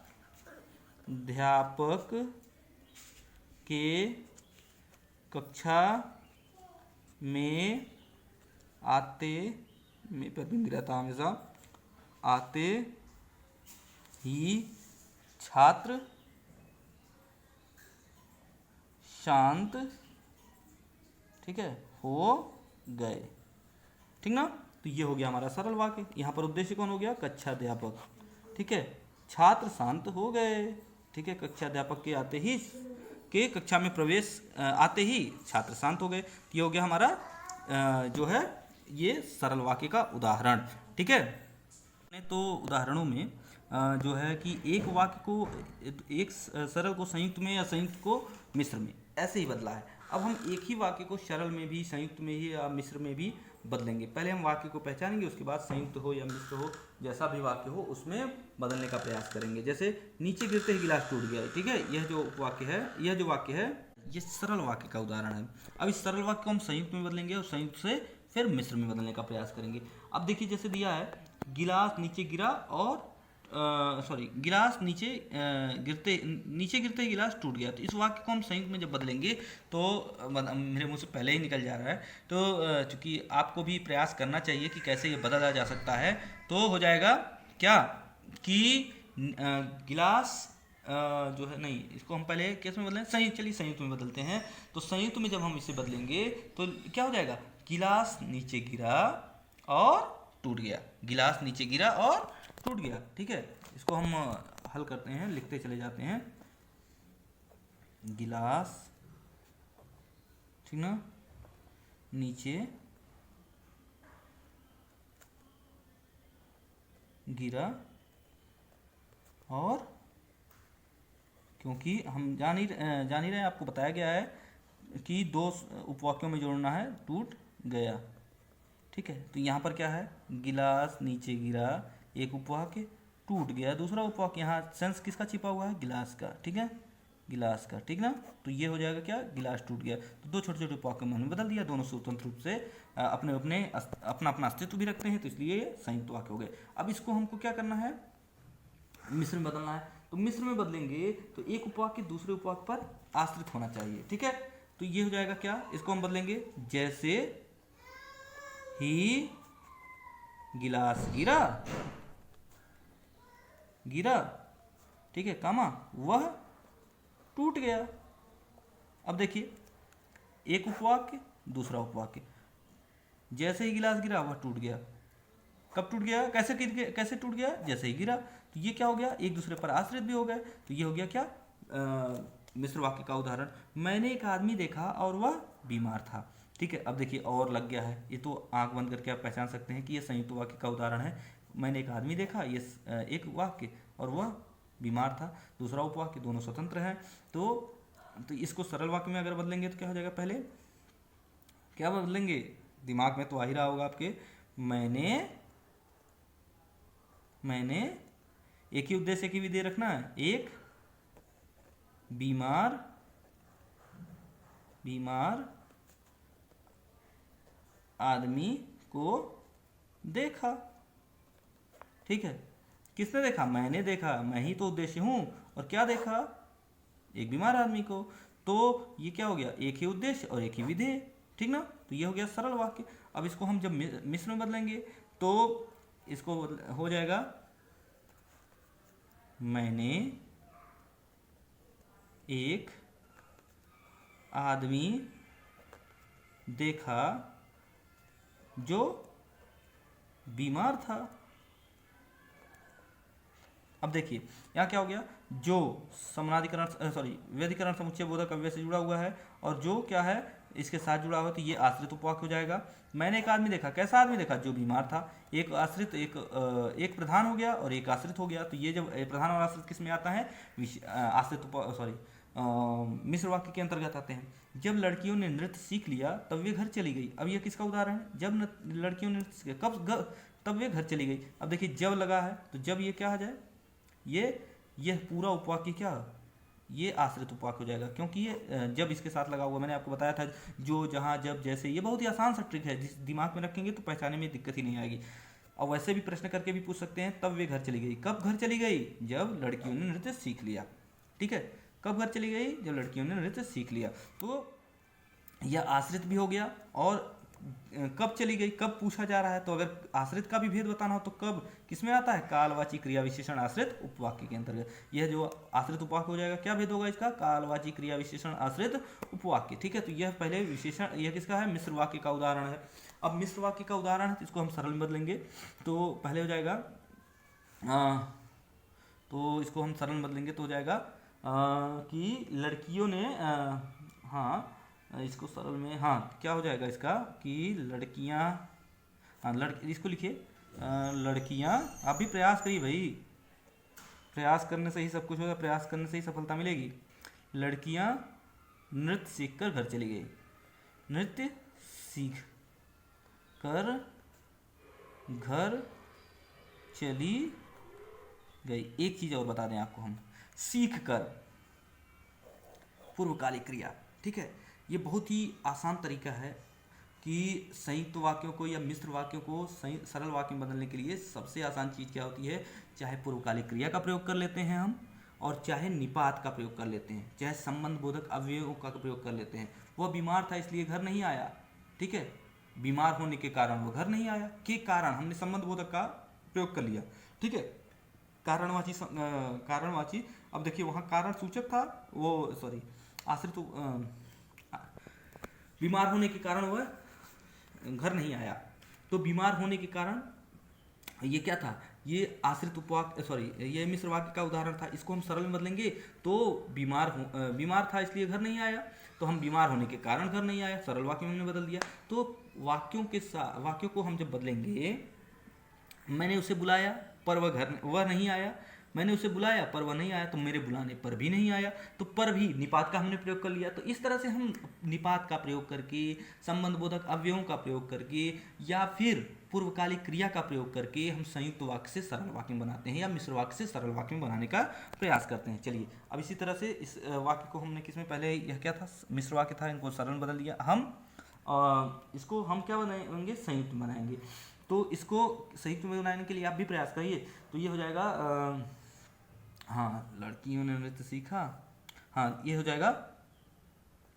के कक्षा में आते, में प्रतिबिंब रहता हमेशा, आते ही छात्र शांत, ठीक है, हो गए। ठीक ना, तो ये हो गया हमारा सरल वाक्य। यहाँ पर उद्देश्य कौन हो गया, कक्षाध्यापक। ठीक है, छात्र शांत हो गए। ठीक है, कक्षाध्यापक के आते ही, के कक्षा में प्रवेश आते ही छात्र शांत हो गए। ये हो गया हमारा जो है ये सरल वाक्य का उदाहरण। ठीक है, तो उदाहरणों में जो है कि एक वाक्य को, एक सरल को संयुक्त में या संयुक्त को मिश्र में, ऐसे ही बदला है। अब हम एक ही वाक्य को सरल में भी, संयुक्त में ही या मिश्र में भी बदलेंगे। पहले हम वाक्य को पहचानेंगे, उसके बाद संयुक्त हो या मिश्र हो, जैसा भी वाक्य हो उसमें बदलने का प्रयास करेंगे। जैसे नीचे गिरते ही गिलास टूट गया। ठीक है, यह जो वाक्य है, ये सरल वाक्य का उदाहरण है। अब इस सरल वाक्य को हम संयुक्त में बदलेंगे और संयुक्त से फिर मिश्र में बदलने का प्रयास करेंगे। अब देखिए, जैसे दिया है, गिलास नीचे गिरा और गिलास नीचे गिरते ही गिलास टूट गया। तो इस वाक्य को हम संयुक्त में जब बदलेंगे तो मेरे मुंह से पहले ही निकल जा रहा है, तो चूंकि आपको भी प्रयास करना चाहिए कि कैसे ये बदला जा सकता है, तो हो जाएगा क्या कि गिलास जो है, नहीं, इसको हम पहले किस में बदलें, संयुक्त, चलिए संयुक्त में बदलते हैं। तो संयुक्त में जब हम इसे बदलेंगे तो क्या हो जाएगा, गिलास नीचे गिरा और टूट गया, गिलास नीचे गिरा और टूट गया। ठीक है, इसको हम हल करते हैं, लिखते चले जाते हैं। गिलास, ठीक ना, नीचे गिरा, और क्योंकि हम जान ही रहे हैं, आपको बताया गया है कि दो उपवाक्यों में जोड़ना है, टूट गया। ठीक है, तो यहाँ पर क्या है, गिलास नीचे गिरा, एक उपवाक्य, टूट गया दूसरा उपवाक्य। यहाँ सेंस किसका छिपा हुआ है, गिलास का। ठीक है, गिलास का। ठीक ना, तो ये हो जाएगा क्या, गिलास टूट गया। तो दो छोटे छोटे उपवाक्यों में हमने बदल दिया, दोनों स्वतंत्र रूप से अपना अस्तित्व भी रखते हैं, तो इसलिए ये संयुक्त वाक्य हो गए। अब इसको हमको क्या करना है, मिश्र में बदलना है। तो मिश्र में बदलेंगे तो एक उपवाक्य दूसरे उपवाक्य पर आश्रित होना चाहिए। ठीक है, तो ये हो जाएगा क्या, इसको हम बदलेंगे, जैसे ही गिलास गिरा, ठीक है, कामा, वह टूट गया। अब देखिए, एक उपवाक्य दूसरा उपवाक्य, जैसे ही गिलास गिरा वह टूट गया। कब टूट गया, कैसे टूट गया, जैसे ही गिरा। तो ये क्या हो गया, एक दूसरे पर आश्रित भी हो गए। तो ये हो गया क्या, मिश्र वाक्य का उदाहरण। मैंने एक आदमी देखा और वह बीमार था। ठीक है, अब देखिए और लग गया है, ये तो आंख बंद करके आप पहचान सकते हैं कि ये संयुक्त वाक्य का उदाहरण है। मैंने एक आदमी देखा, ये एक वाक्य, और वह बीमार था दूसरा उपवाक्य, दोनों स्वतंत्र हैं। तो इसको सरल वाक्य में अगर बदलेंगे तो क्या हो जाएगा, पहले क्या बदलेंगे, दिमाग में तो आ ही रहा होगा आपके, मैंने एक ही उद्देश्य की विधेय रखना है, एक बीमार आदमी को देखा। ठीक है, किसने देखा, मैंने देखा, मैं ही तो उद्देश्य हूं, और क्या देखा, एक बीमार आदमी को। तो ये क्या हो गया, एक ही उद्देश्य और एक ही विधेय, ठीक ना। तो ये हो गया सरल वाक्य। अब इसको हम जब मिश्र में बदलेंगे तो इसको हो जाएगा, मैंने एक आदमी देखा जो बीमार था। अब देखिए यहाँ क्या हो गया, जो समानाधिकरण सॉरी व्यधिकरण समुच्चय बोधक अव्यय से जुड़ा हुआ है और जो क्या है इसके साथ जुड़ा हुआ है, तो ये आश्रित उपवाक्य हो जाएगा। मैंने एक आदमी देखा, कैसा आदमी देखा, जो बीमार था। एक आश्रित एक प्रधान हो गया और एक आश्रित हो गया। तो ये जब प्रधान और आश्रित किस में आता है, आश्रित सॉरी मिश्र वाक्य के अंतर्गत आते हैं। जब लड़कियों ने नृत्य सीख लिया तब वे घर चली गई। अब ये किसका उदाहरण है, जब लड़कियों ने नृत्य सीखा कब, तब वे घर चली गई। अब देखिए जब लगा है तो जब ये क्या आ जाए, ये पूरा उपवाक्य क्या, ये आश्रित उपवाक्य हो जाएगा, क्योंकि ये जब इसके साथ लगा हुआ, मैंने आपको बताया था जो, जहाँ, जब, जैसे, ये बहुत ही आसान सा ट्रिक है, जिस दिमाग में रखेंगे तो पहचाने में दिक्कत ही नहीं आएगी। और वैसे भी प्रश्न करके भी पूछ सकते हैं, तब वे घर चली गई। कब घर चली गई, जब लड़कियों ने नृत्य सीख लिया, ठीक है। कब घर चली गई, जब लड़कियों ने नृत्य सीख लिया। तो यह आश्रित भी हो गया। और कब चली गई, कब पूछा जा रहा है, तो अगर आश्रित का भी भेद बताना हो तो कब किसमें आता है, कालवाची क्रिया विशेषण आश्रित उपवाक्य के अंतर्गत। यह जो आश्रित उपवाक्य हो जाएगा, क्या भेद होगा इसका, कालवाची क्रिया विशेषण आश्रित उपवाक्य, ठीक है। तो यह पहले विशेषण, यह किसका है, मिश्र वाक्य का उदाहरण है। अब मिश्र वाक्य का उदाहरण है तो इसको हम सरल में बदलेंगे। तो पहले हो जाएगा तो इसको हम सरल में बदलेंगे तो हो जाएगा कि लड़कियों ने हाँ, इसको सरल में, हाँ क्या हो जाएगा इसका, कि लड़कियां, हाँ इसको लिखिए, लड़कियां, आप भी प्रयास करिए भाई, प्रयास करने से ही सब कुछ होगा, प्रयास करने से ही सफलता मिलेगी। लड़कियां नृत्य सीख कर घर चली गई, नृत्य सीख कर घर चली गई। एक चीज और बता दें आपको हम, सीख कर पूर्वकालिक क्रिया, ठीक है। ये बहुत ही आसान तरीका है कि संयुक्त वाक्यों को या मिश्र वाक्यों को सरल वाक्य में बदलने के लिए सबसे आसान चीज़ क्या होती है, चाहे पूर्वकालिक क्रिया का प्रयोग कर लेते हैं हम, और चाहे निपात का प्रयोग कर लेते हैं, चाहे संबंध बोधक अवयवों का प्रयोग कर लेते हैं। वह बीमार था इसलिए घर नहीं आया, ठीक है, बीमार होने के कारण वह घर नहीं आया, के कारण हमने संबंध बोधक का प्रयोग कर लिया, ठीक है। कारणवाची, अब देखिए वहाँ कारण सूचक था, वो सॉरी आश्रित, बीमार होने के कारण वह घर नहीं आया। तो बीमार होने के कारण ये क्या था, ये आश्रित उपवाक्य, सॉरी ये मिश्र वाक्य का उदाहरण था। इसको हम सरल में बदलेंगे तो बीमार था इसलिए घर नहीं आया, तो हम बीमार होने के कारण घर नहीं आया, सरल वाक्य में हमने बदल दिया। तो वाक्यों को हम जब बदलेंगे, मैंने उसे बुलाया पर वह नहीं आया, मैंने उसे बुलाया पर वह नहीं आया, तो मेरे बुलाने पर भी नहीं आया, तो पर भी निपात का हमने प्रयोग कर लिया। तो इस तरह से हम निपात का प्रयोग करके, संबंध बोधक अवयवों का प्रयोग करके, या फिर पूर्वकालिक क्रिया का प्रयोग करके हम संयुक्त वाक्य से सरल वाक्य बनाते हैं, या मिश्र वाक्य से सरल वाक्य में बनाने का प्रयास करते हैं। चलिए अब इसी तरह से इस वाक्य को हमने किसमें, पहले यह क्या था, मिश्र वाक्य था, इनको सरल बदल दिया हम। इसको हम क्या बनाएंगे, संयुक्त बनाएंगे। तो इसको संयुक्त में बनाने के लिए आप भी प्रयास करिए। तो ये हो जाएगा, हाँ लड़कियों ने नृत्य सीखा, हाँ ये हो जाएगा,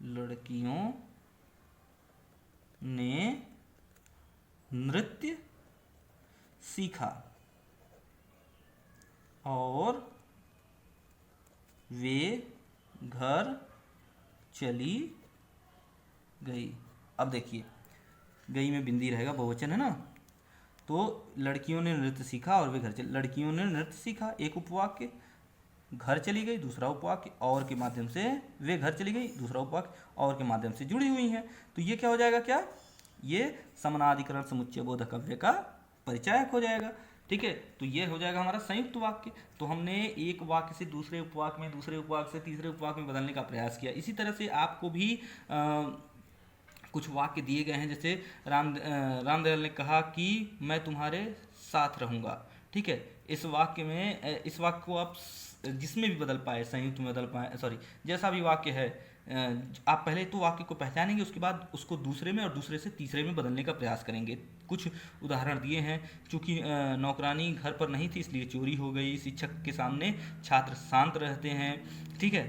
लड़कियों ने नृत्य सीखा और वे घर चली गई। अब देखिए गई में बिंदी रहेगा, बहुवचन है ना। तो लड़कियों ने नृत्य सीखा और वे घर चली, लड़कियों ने नृत्य सीखा एक उपवाक्य, घर चली गई दूसरा उपवाक्य, और के माध्यम से वे घर चली गई दूसरा उपवाक्य, और के माध्यम से जुड़ी हुई हैं। तो ये क्या हो जाएगा, क्या ये समनाधिकरण समुच्चय बोधक अव्यय का परिचायक हो जाएगा, ठीक है। तो ये हो जाएगा हमारा संयुक्त वाक्य। तो हमने एक वाक्य से दूसरे उपवाक्य में, दूसरे उपवाक्य से तीसरे उपवाक्य में बदलने का प्रयास किया। इसी तरह से आपको भी कुछ वाक्य दिए गए हैं, जैसे रामदयाल ने कहा कि मैं तुम्हारे साथ रहूँगा, ठीक है। इस वाक्य में, इस वाक्य को आप जिसमें भी बदल पाए, संयुक्त में बदल पाए, सॉरी जैसा भी वाक्य है, आप पहले तो वाक्य को पहचानेंगे, उसके बाद उसको दूसरे में और दूसरे से तीसरे में बदलने का प्रयास करेंगे। कुछ उदाहरण दिए हैं, चूँकि नौकरानी घर पर नहीं थी इसलिए चोरी हो गई, शिक्षक के सामने छात्र शांत रहते हैं, ठीक है।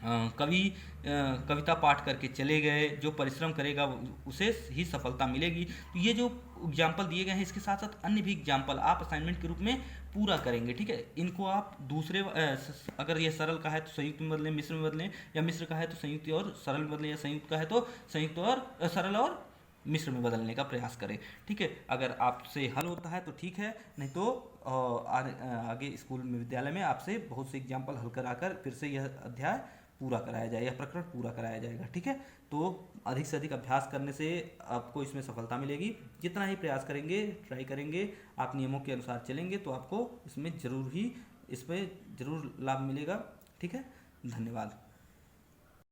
कविता पाठ करके चले गए, जो परिश्रम करेगा उसे ही सफलता मिलेगी। तो ये जो एग्जाम्पल दिए गए हैं, इसके साथ साथ अन्य भी एग्जाम्पल आप असाइनमेंट के रूप में पूरा करेंगे, ठीक है। इनको आप दूसरे अगर ये सरल का है तो संयुक्त में बदलें, मिश्र में बदलें, या मिश्र का है तो संयुक्त और सरल में बदलें, या संयुक्त का है तो संयुक्त और सरल और मिश्र में बदलने का प्रयास करें, ठीक है। अगर आपसे हल होता है तो ठीक है, नहीं तो आगे स्कूल में, विद्यालय में आपसे बहुत से एग्जाम्पल हल कराकर फिर से यह अध्याय पूरा कराया जाएगा, यह प्रकरण पूरा कराया जाएगा, ठीक है। तो अधिक से अधिक अभ्यास करने से आपको इसमें सफलता मिलेगी। जितना ही प्रयास करेंगे, ट्राई करेंगे, आप नियमों के अनुसार चलेंगे तो आपको इसमें ज़रूर लाभ मिलेगा, ठीक है। धन्यवाद।